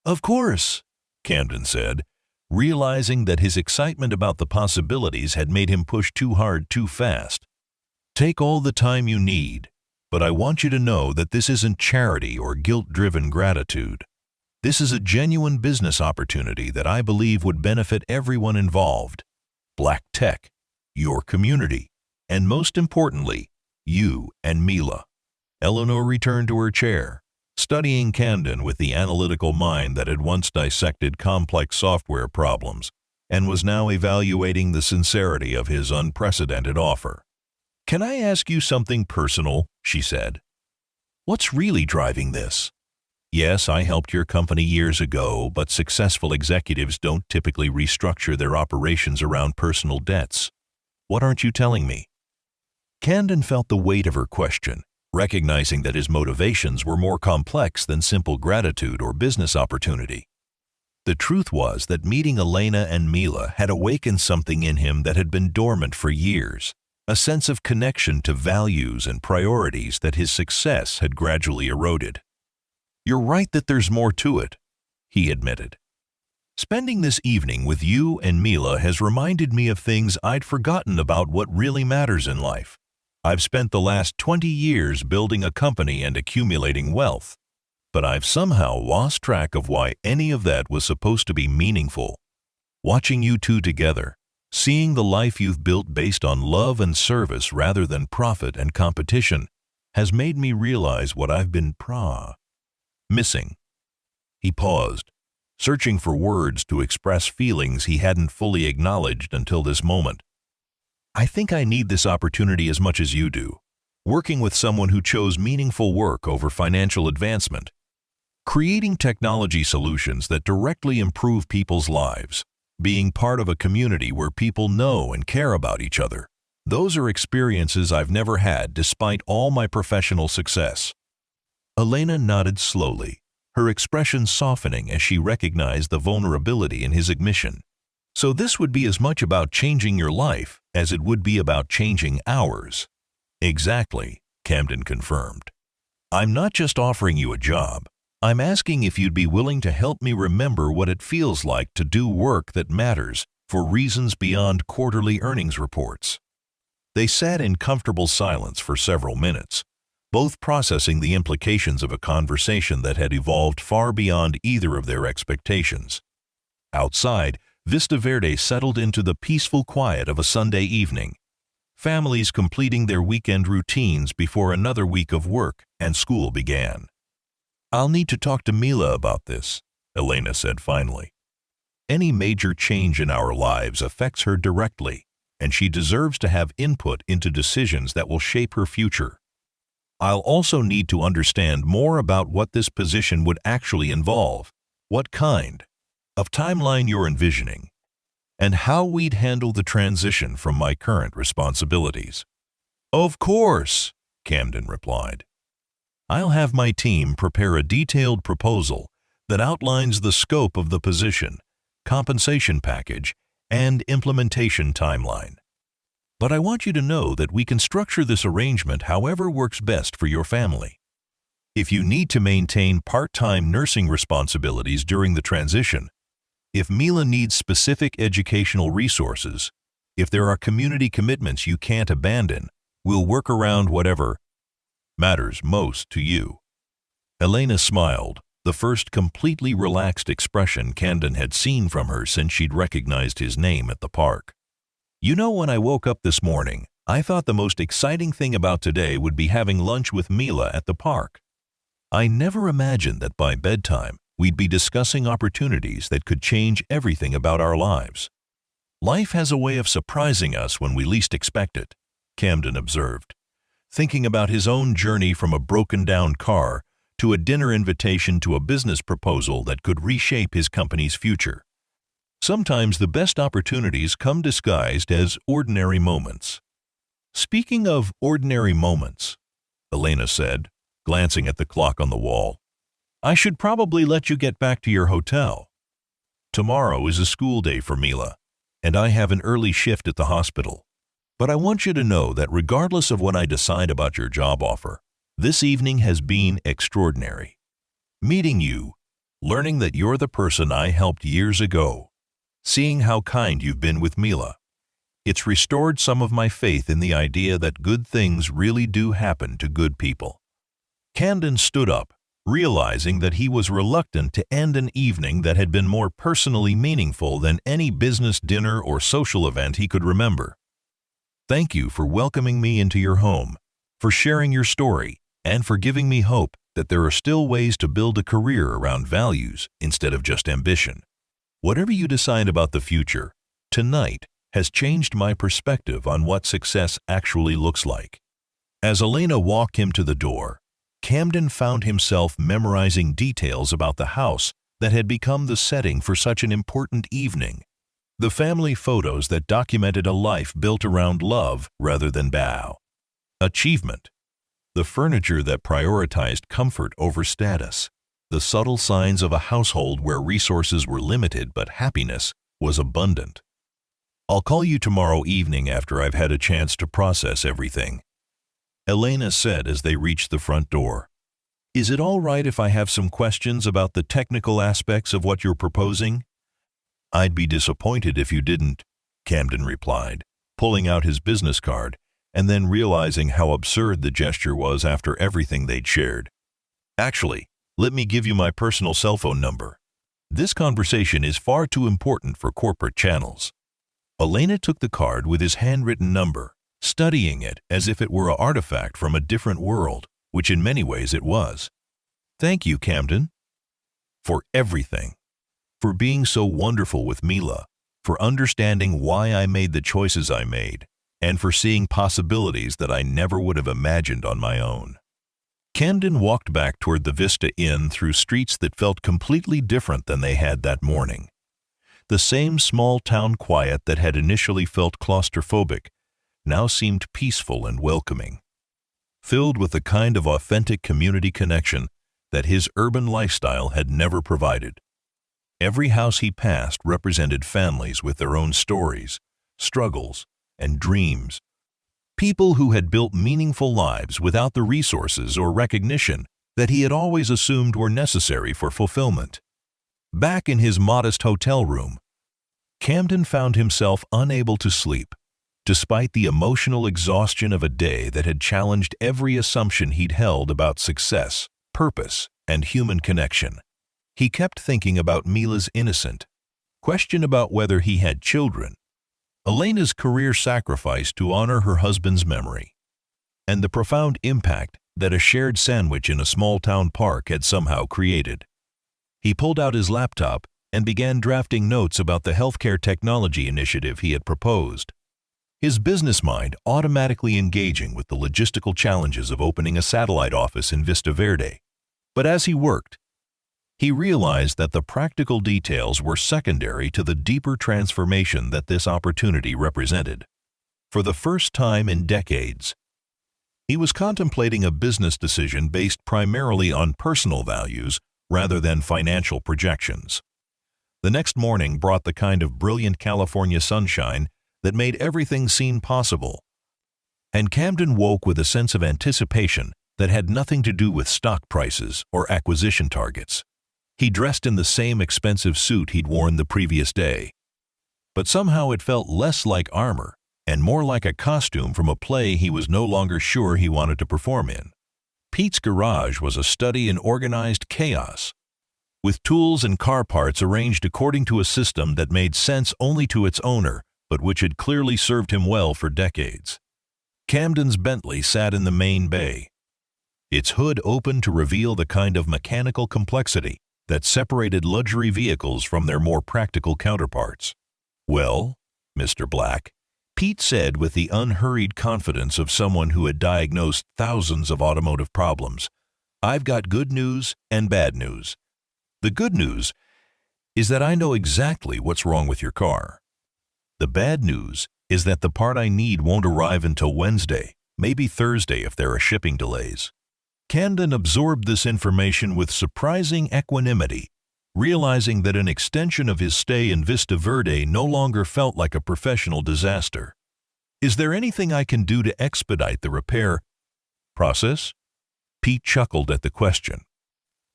Of course, Camden said, realizing that his excitement about the possibilities had made him push too hard too fast. Take all the time you need, but I want you to know that this isn't charity or guilt-driven gratitude. This is a genuine business opportunity that I believe would benefit everyone involved. Black Tech, your community, and most importantly, you and Mila. Eleanor returned to her chair, studying Camden with the analytical mind that had once dissected complex software problems and was now evaluating the sincerity of his unprecedented offer. "Can I ask you something personal?" she said. "What's really driving this?" "Yes, I helped your company years ago, but successful executives don't typically restructure their operations around personal debts. What aren't you telling me?" Camden felt the weight of her question, recognizing that his motivations were more complex than simple gratitude or business opportunity. The truth was that meeting Elena and Mila had awakened something in him that had been dormant for years, a sense of connection to values and priorities that his success had gradually eroded. "You're right that there's more to it," he admitted. "Spending this evening with you and Mila has reminded me of things I'd forgotten about what really matters in life. I've spent the last 20 years building a company and accumulating wealth, but I've somehow lost track of why any of that was supposed to be meaningful. Watching you two together, seeing the life you've built based on love and service rather than profit and competition, has made me realize what I've been missing." He paused, searching for words to express feelings he hadn't fully acknowledged until this moment. "I think I need this opportunity as much as you do, working with someone who chose meaningful work over financial advancement. Creating technology solutions that directly improve people's lives, being part of a community where people know and care about each other. Those are experiences I've never had despite all my professional success." Elena nodded slowly, her expression softening as she recognized the vulnerability in his admission. "So this would be as much about changing your life as it would be about changing ours." "Exactly," Camden confirmed. "I'm not just offering you a job. I'm asking if you'd be willing to help me remember what it feels like to do work that matters for reasons beyond quarterly earnings reports." They sat in comfortable silence for several minutes, both processing the implications of a conversation that had evolved far beyond either of their expectations. Outside, Vista Verde settled into the peaceful quiet of a Sunday evening, families completing their weekend routines before another week of work and school began. "I'll need to talk to Mila about this," Elena said finally. "Any major change in our lives affects her directly, and she deserves to have input into decisions that will shape her future. I'll also need to understand more about what this position would actually involve, what kind of timeline you're envisioning, and how we'd handle the transition from my current responsibilities." "Of course," Camden replied. "I'll have my team prepare a detailed proposal that outlines the scope of the position, compensation package, and implementation timeline. But I want you to know that we can structure this arrangement however works best for your family. If you need to maintain part-time nursing responsibilities during the transition, if Mila needs specific educational resources, if there are community commitments you can't abandon, we'll work around whatever matters most to you." Elena smiled, the first completely relaxed expression Camden had seen from her since she'd recognized his name at the park. "You know, when I woke up this morning, I thought the most exciting thing about today would be having lunch with Mila at the park. I never imagined that by bedtime we'd be discussing opportunities that could change everything about our lives. Life has a way of surprising us when we least expect it," Camden observed, thinking about his own journey from a broken-down car to a dinner invitation to a business proposal that could reshape his company's future. Sometimes the best opportunities come disguised as ordinary moments. "Speaking of ordinary moments," Elena said, glancing at the clock on the wall, "I should probably let you get back to your hotel. Tomorrow is a school day for Mila, and I have an early shift at the hospital. But I want you to know that regardless of what I decide about your job offer, this evening has been extraordinary. Meeting you, learning that you're the person I helped years ago, seeing how kind you've been with Mila. It's restored some of my faith in the idea that good things really do happen to good people." Camden stood up, realizing that he was reluctant to end an evening that had been more personally meaningful than any business dinner or social event he could remember. "Thank you for welcoming me into your home, for sharing your story, and for giving me hope that there are still ways to build a career around values instead of just ambition." Whatever you decide about the future, tonight has changed my perspective on what success actually looks like." As Elena walked him to the door, Camden found himself memorizing details about the house that had become the setting for such an important evening. The family photos that documented a life built around love rather than bow. Achievement. The furniture that prioritized comfort over status. The subtle signs of a household where resources were limited but happiness was abundant. "I'll call you tomorrow evening after I've had a chance to process everything," Elena said as they reached the front door. "Is it all right if I have some questions about the technical aspects of what you're proposing?" "I'd be disappointed if you didn't," Camden replied, pulling out his business card and then realizing how absurd the gesture was after everything they'd shared. "Actually, let me give you my personal cell phone number. This conversation is far too important for corporate channels." Elena took the card with his handwritten number, studying it as if it were an artifact from a different world, which in many ways it was. "Thank you, Camden, for everything. For being so wonderful with Mila, for understanding why I made the choices I made, and for seeing possibilities that I never would have imagined on my own." Camden walked back toward the Vista Inn through streets that felt completely different than they had that morning. The same small-town quiet that had initially felt claustrophobic now seemed peaceful and welcoming, filled with the kind of authentic community connection that his urban lifestyle had never provided. Every house he passed represented families with their own stories, struggles, and dreams. People who had built meaningful lives without the resources or recognition that he had always assumed were necessary for fulfillment. Back in his modest hotel room, Camden found himself unable to sleep, despite the emotional exhaustion of a day that had challenged every assumption he'd held about success, purpose, and human connection. He kept thinking about Mila's innocent question about whether he had children, Elena's career sacrifice to honor her husband's memory, and the profound impact that a shared sandwich in a small-town park had somehow created. He pulled out his laptop and began drafting notes about the healthcare technology initiative he had proposed, his business mind automatically engaging with the logistical challenges of opening a satellite office in Vista Verde. But as he worked, he realized that the practical details were secondary to the deeper transformation that this opportunity represented. For the first time in decades, he was contemplating a business decision based primarily on personal values rather than financial projections. The next morning brought the kind of brilliant California sunshine that made everything seem possible, and Camden woke with a sense of anticipation that had nothing to do with stock prices or acquisition targets. He dressed in the same expensive suit he'd worn the previous day, but somehow it felt less like armor and more like a costume from a play he was no longer sure he wanted to perform in. Pete's garage was a study in organized chaos, with tools and car parts arranged according to a system that made sense only to its owner, but which had clearly served him well for decades. Camden's Bentley sat in the main bay, its hood open to reveal the kind of mechanical complexity that separated luxury vehicles from their more practical counterparts. "Well, Mr. Black," Pete said with the unhurried confidence of someone who had diagnosed thousands of automotive problems, "I've got good news and bad news. The good news is that I know exactly what's wrong with your car. The bad news is that the part I need won't arrive until Wednesday, maybe Thursday if there are shipping delays." Camden absorbed this information with surprising equanimity, realizing that an extension of his stay in Vista Verde no longer felt like a professional disaster. "Is there anything I can do to expedite the repair process?" Pete chuckled at the question,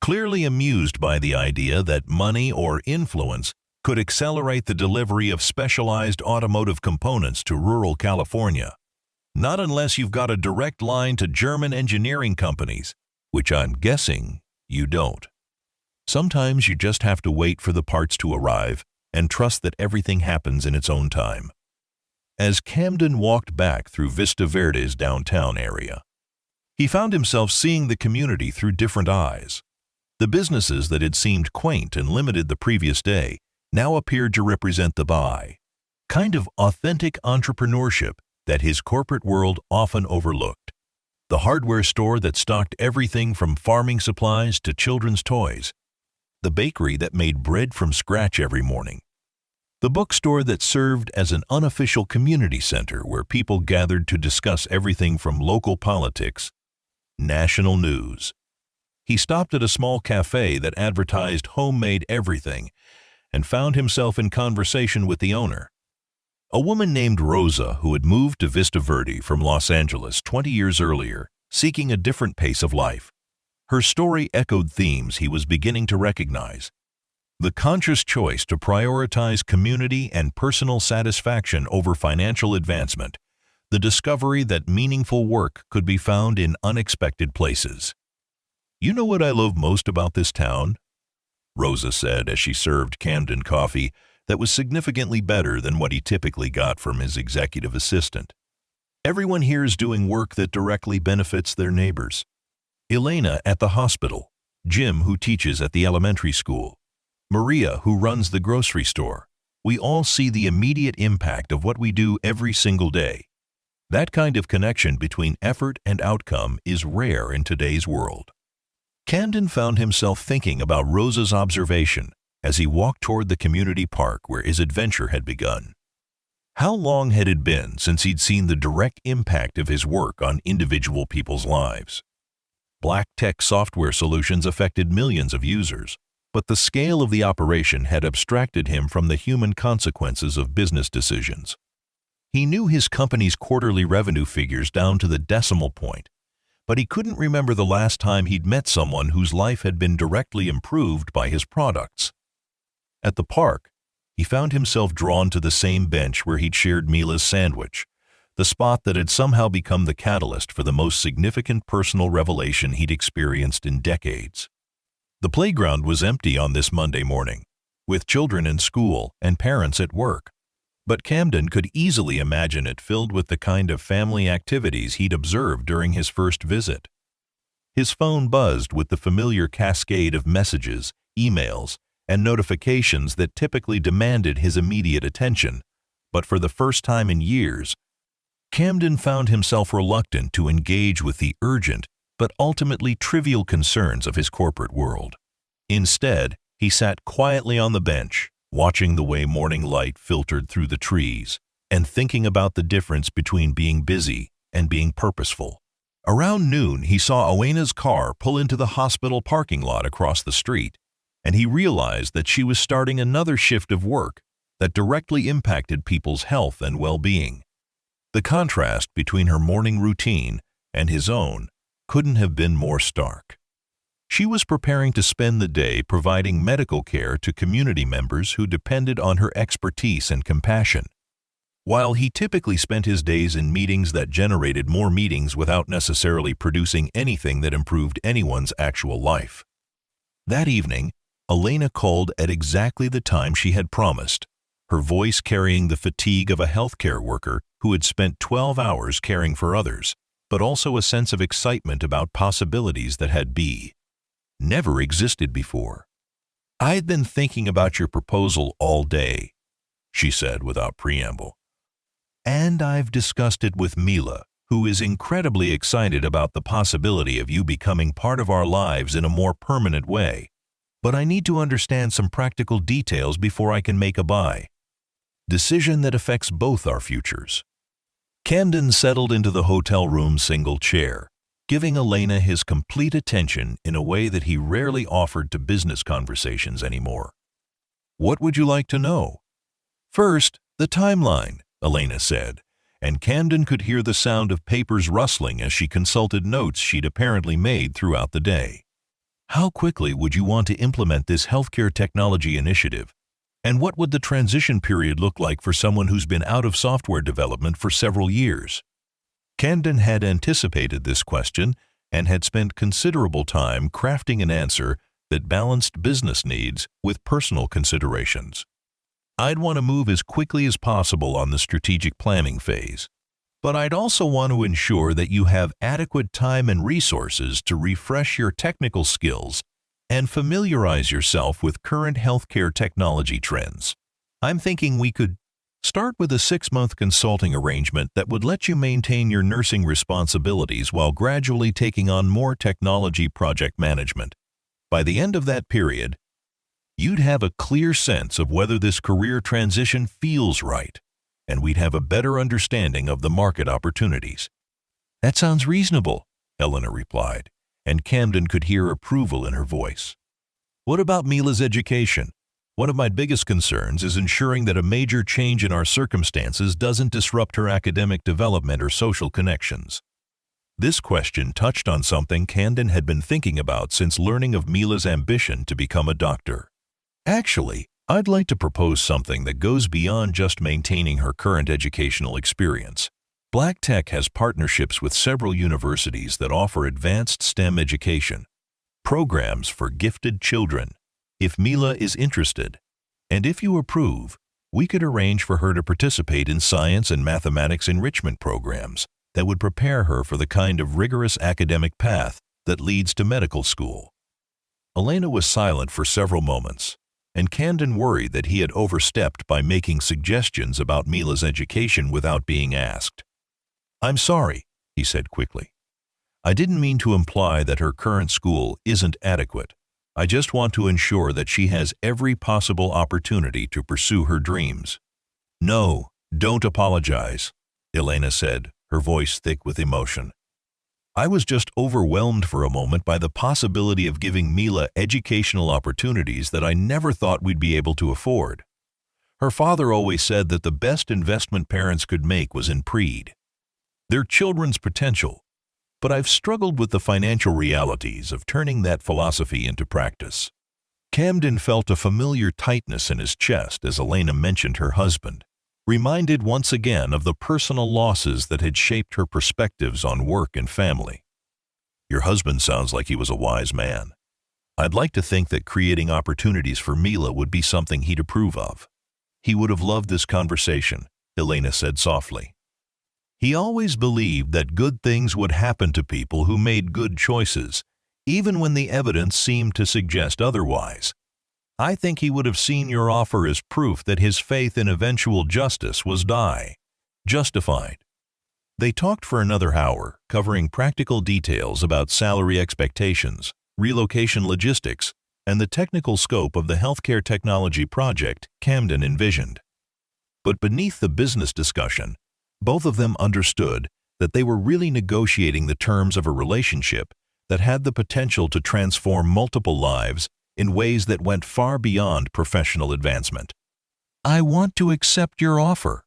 clearly amused by the idea that money or influence could accelerate the delivery of specialized automotive components to rural California. "Not unless you've got a direct line to German engineering companies, which I'm guessing you don't. Sometimes you just have to wait for the parts to arrive and trust that everything happens in its own time." As Camden walked back through Vista Verde's downtown area, he found himself seeing the community through different eyes. The businesses that had seemed quaint and limited the previous day now appeared to represent the buy, kind of authentic entrepreneurship that his corporate world often overlooked. The hardware store that stocked everything from farming supplies to children's toys. The bakery that made bread from scratch every morning. The bookstore that served as an unofficial community center where people gathered to discuss everything from local politics, national news. He stopped at a small cafe that advertised homemade everything and found himself in conversation with the owner. A woman named Rosa who had moved to Vista Verde from Los Angeles 20 years earlier, seeking a different pace of life. Her story echoed themes he was beginning to recognize. The conscious choice to prioritize community and personal satisfaction over financial advancement. The discovery that meaningful work could be found in unexpected places. "You know what I love most about this town?" Rosa said as she served Camden coffee that was significantly better than what he typically got from his executive assistant. "Everyone here is doing work that directly benefits their neighbors. Elena at the hospital, Jim who teaches at the elementary school, Maria who runs the grocery store. We all see the immediate impact of what we do every single day. That kind of connection between effort and outcome is rare in today's world." Camden found himself thinking about Rosa's observation as he walked toward the community park where his adventure had begun. How long had it been since he'd seen the direct impact of his work on individual people's lives? Black tech software solutions affected millions of users, but the scale of the operation had abstracted him from the human consequences of business decisions. He knew his company's quarterly revenue figures down to the decimal point, but he couldn't remember the last time he'd met someone whose life had been directly improved by his products. At the park, he found himself drawn to the same bench where he'd shared Mila's sandwich, the spot that had somehow become the catalyst for the most significant personal revelation he'd experienced in decades. The playground was empty on this Monday morning, with children in school and parents at work, but Camden could easily imagine it filled with the kind of family activities he'd observed during his first visit. His phone buzzed with the familiar cascade of messages, emails, and notifications that typically demanded his immediate attention, but for the first time in years, Camden found himself reluctant to engage with the urgent but ultimately trivial concerns of his corporate world. Instead, he sat quietly on the bench, watching the way morning light filtered through the trees, and thinking about the difference between being busy and being purposeful. Around noon, he saw Elena's car pull into the hospital parking lot across the street, and he realized that she was starting another shift of work that directly impacted people's health and well-being. The contrast between her morning routine and his own couldn't have been more stark. She was preparing to spend the day providing medical care to community members who depended on her expertise and compassion, while he typically spent his days in meetings that generated more meetings without necessarily producing anything that improved anyone's actual life. That evening, Elena called at exactly the time she had promised, her voice carrying the fatigue of a healthcare worker who had spent 12 hours caring for others, but also a sense of excitement about possibilities that had never existed before. "I'd been thinking about your proposal all day," she said without preamble. "And I've discussed it with Mila, who is incredibly excited about the possibility of you becoming part of our lives in a more permanent way. But I need to understand some practical details before I can make a decision that affects both our futures." Camden settled into the hotel room's single chair, giving Elena his complete attention in a way that he rarely offered to business conversations anymore. "What would you like to know?" "First, the timeline," Elena said, and Camden could hear the sound of papers rustling as she consulted notes she'd apparently made throughout the day. "How quickly would you want to implement this healthcare technology initiative? And what would the transition period look like for someone who's been out of software development for several years?" Camden had anticipated this question and had spent considerable time crafting an answer that balanced business needs with personal considerations. "I'd want to move as quickly as possible on the strategic planning phase, but I'd also want to ensure that you have adequate time and resources to refresh your technical skills and familiarize yourself with current healthcare technology trends. I'm thinking we could start with a 6-month consulting arrangement that would let you maintain your nursing responsibilities while gradually taking on more technology project management. By the end of that period, you'd have a clear sense of whether this career transition feels right, and we'd have a better understanding of the market opportunities. That sounds reasonable, Elena replied, and Camden could hear approval in her voice. What about Mila's education? One of my biggest concerns is ensuring that a major change in our circumstances doesn't disrupt her academic development or social connections. This question touched on something Camden had been thinking about since learning of Mila's ambition to become a doctor. Actually, I'd like to propose something that goes beyond just maintaining her current educational experience. Black Tech has partnerships with several universities that offer advanced STEM education, programs for gifted children. If Mila is interested, and if you approve, we could arrange for her to participate in science and mathematics enrichment programs that would prepare her for the kind of rigorous academic path that leads to medical school. Elena was silent for several moments, and Camden worried that he had overstepped by making suggestions about Mila's education without being asked. "I'm sorry," he said quickly. "I didn't mean to imply that her current school isn't adequate. I just want to ensure that she has every possible opportunity to pursue her dreams." "No, don't apologize," Elena said, her voice thick with emotion. "I was just overwhelmed for a moment by the possibility of giving Mila educational opportunities that I never thought we'd be able to afford. Her father always said that the best investment parents could make was in their children's potential, but I've struggled with the financial realities of turning that philosophy into practice." Camden felt a familiar tightness in his chest as Elena mentioned her husband, reminded once again of the personal losses that had shaped her perspectives on work and family. "Your husband sounds like he was a wise man. I'd like to think that creating opportunities for Mila would be something he'd approve of." "He would have loved this conversation," Elena said softly. "He always believed that good things would happen to people who made good choices, even when the evidence seemed to suggest otherwise. I think he would have seen your offer as proof that his faith in eventual justice was justified." They talked for another hour, covering practical details about salary expectations, relocation logistics, and the technical scope of the healthcare technology project Camden envisioned. But beneath the business discussion, both of them understood that they were really negotiating the terms of a relationship that had the potential to transform multiple lives in ways that went far beyond professional advancement. "I want to accept your offer,"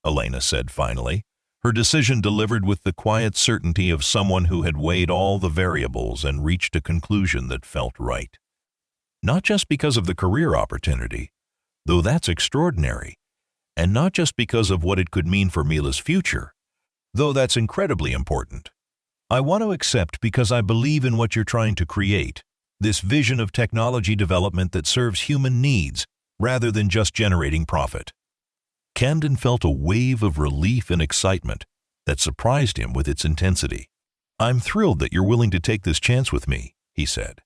Elena said finally, her decision delivered with the quiet certainty of someone who had weighed all the variables and reached a conclusion that felt right. Not just because of the career opportunity, though that's extraordinary, and not just because of what it could mean for Mila's future, though that's incredibly important. "I want to accept because I believe in what you're trying to create, this vision of technology development that serves human needs rather than just generating profit." Camden felt a wave of relief and excitement that surprised him with its intensity. "I'm thrilled that you're willing to take this chance with me," he said.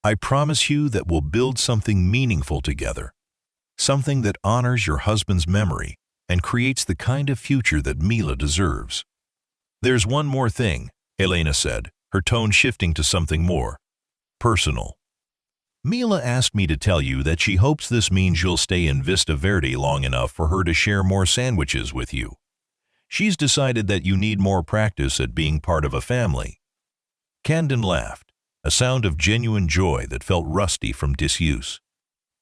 "I promise you that we'll build something meaningful together. Something that honors your husband's memory and creates the kind of future that Mila deserves." "There's one more thing," Elena said, her tone shifting to something more personal. "Mila asked me to tell you that she hopes this means you'll stay in Vista Verde long enough for her to share more sandwiches with you. She's decided that you need more practice at being part of a family." Camden laughed, a sound of genuine joy that felt rusty from disuse.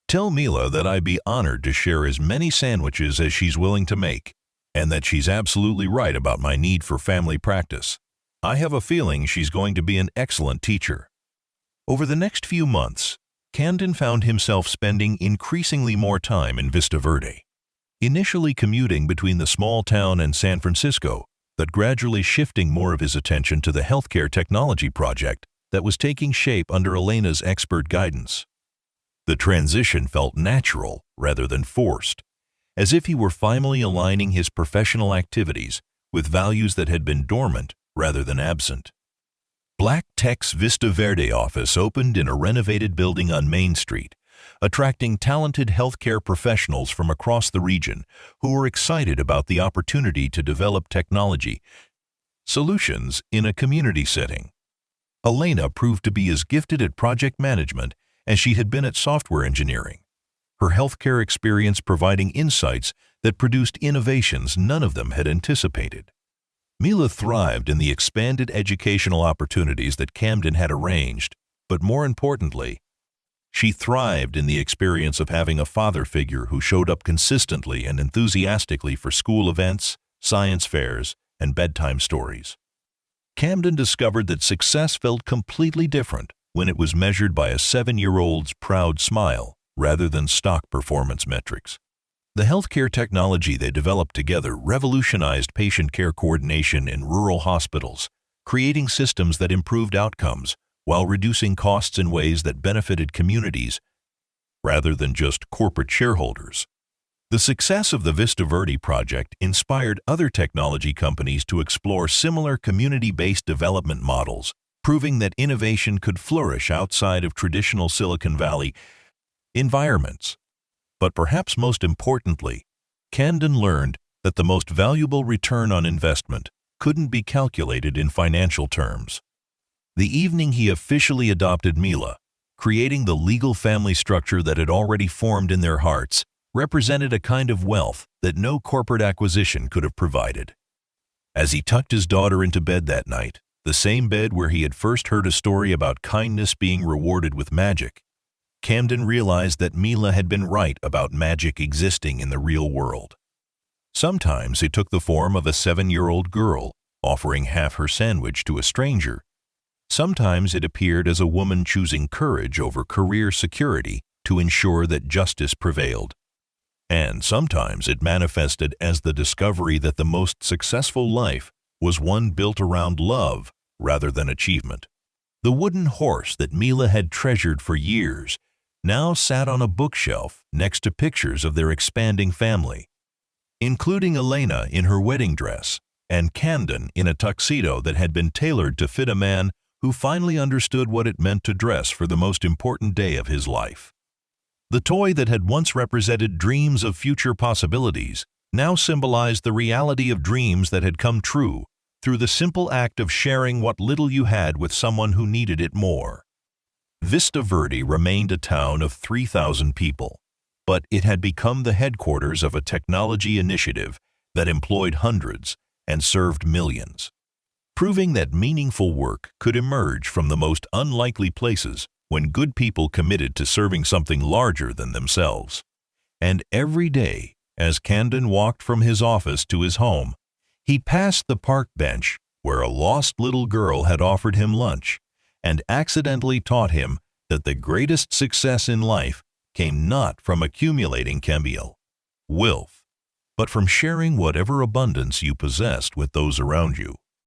"Tell Mila that I'd be honored to share as many sandwiches as she's willing to make, and that she's absolutely right about my need for family practice. I have a feeling she's going to be an excellent teacher." Over the next few months, Camden found himself spending increasingly more time in Vista Verde, initially commuting between the small town and San Francisco, but gradually shifting more of his attention to the healthcare technology project that was taking shape under Elena's expert guidance. The transition felt natural rather than forced, as if he were finally aligning his professional activities with values that had been dormant rather than absent. Black Tech's Vista Verde office opened in a renovated building on Main Street, attracting talented healthcare professionals from across the region who were excited about the opportunity to develop technology solutions in a community setting. Elena proved to be as gifted at project management as she had been at software engineering, her healthcare experience providing insights that produced innovations none of them had anticipated. Mila thrived in the expanded educational opportunities that Camden had arranged, but more importantly, she thrived in the experience of having a father figure who showed up consistently and enthusiastically for school events, science fairs, and bedtime stories. Camden discovered that success felt completely different when it was measured by a 7-year-old's proud smile rather than stock performance metrics. The healthcare technology they developed together revolutionized patient care coordination in rural hospitals, creating systems that improved outcomes while reducing costs in ways that benefited communities rather than just corporate shareholders. The success of the Vista Verde project inspired other technology companies to explore similar community-based development models, proving that innovation could flourish outside of traditional Silicon Valley environments. But perhaps most importantly, Camden learned that the most valuable return on investment couldn't be calculated in financial terms. The evening he officially adopted Mila, creating the legal family structure that had already formed in their hearts, represented a kind of wealth that no corporate acquisition could have provided. As he tucked his daughter into bed that night, the same bed where he had first heard a story about kindness being rewarded with magic, Camden realized that Mila had been right about magic existing in the real world. Sometimes it took the form of a 7-year-old girl offering half her sandwich to a stranger. Sometimes it appeared as a woman choosing courage over career security to ensure that justice prevailed. And sometimes it manifested as the discovery that the most successful life was one built around love rather than achievement. The wooden horse that Mila had treasured for years now sat on a bookshelf next to pictures of their expanding family, including Elena in her wedding dress and Camden in a tuxedo that had been tailored to fit a man who finally understood what it meant to dress for the most important day of his life. The toy that had once represented dreams of future possibilities now symbolized the reality of dreams that had come true through the simple act of sharing what little you had with someone who needed it more. Vista Verde remained a town of 3,000 people, but it had become the headquarters of a technology initiative that employed hundreds and served millions, proving that meaningful work could emerge from the most unlikely places when good people committed to serving something larger than themselves. And every day, as Camden walked from his office to his home, he passed the park bench where a lost little girl had offered him lunch and accidentally taught him that the greatest success in life came not from accumulating wealth, but from sharing whatever abundance you possessed with those around you.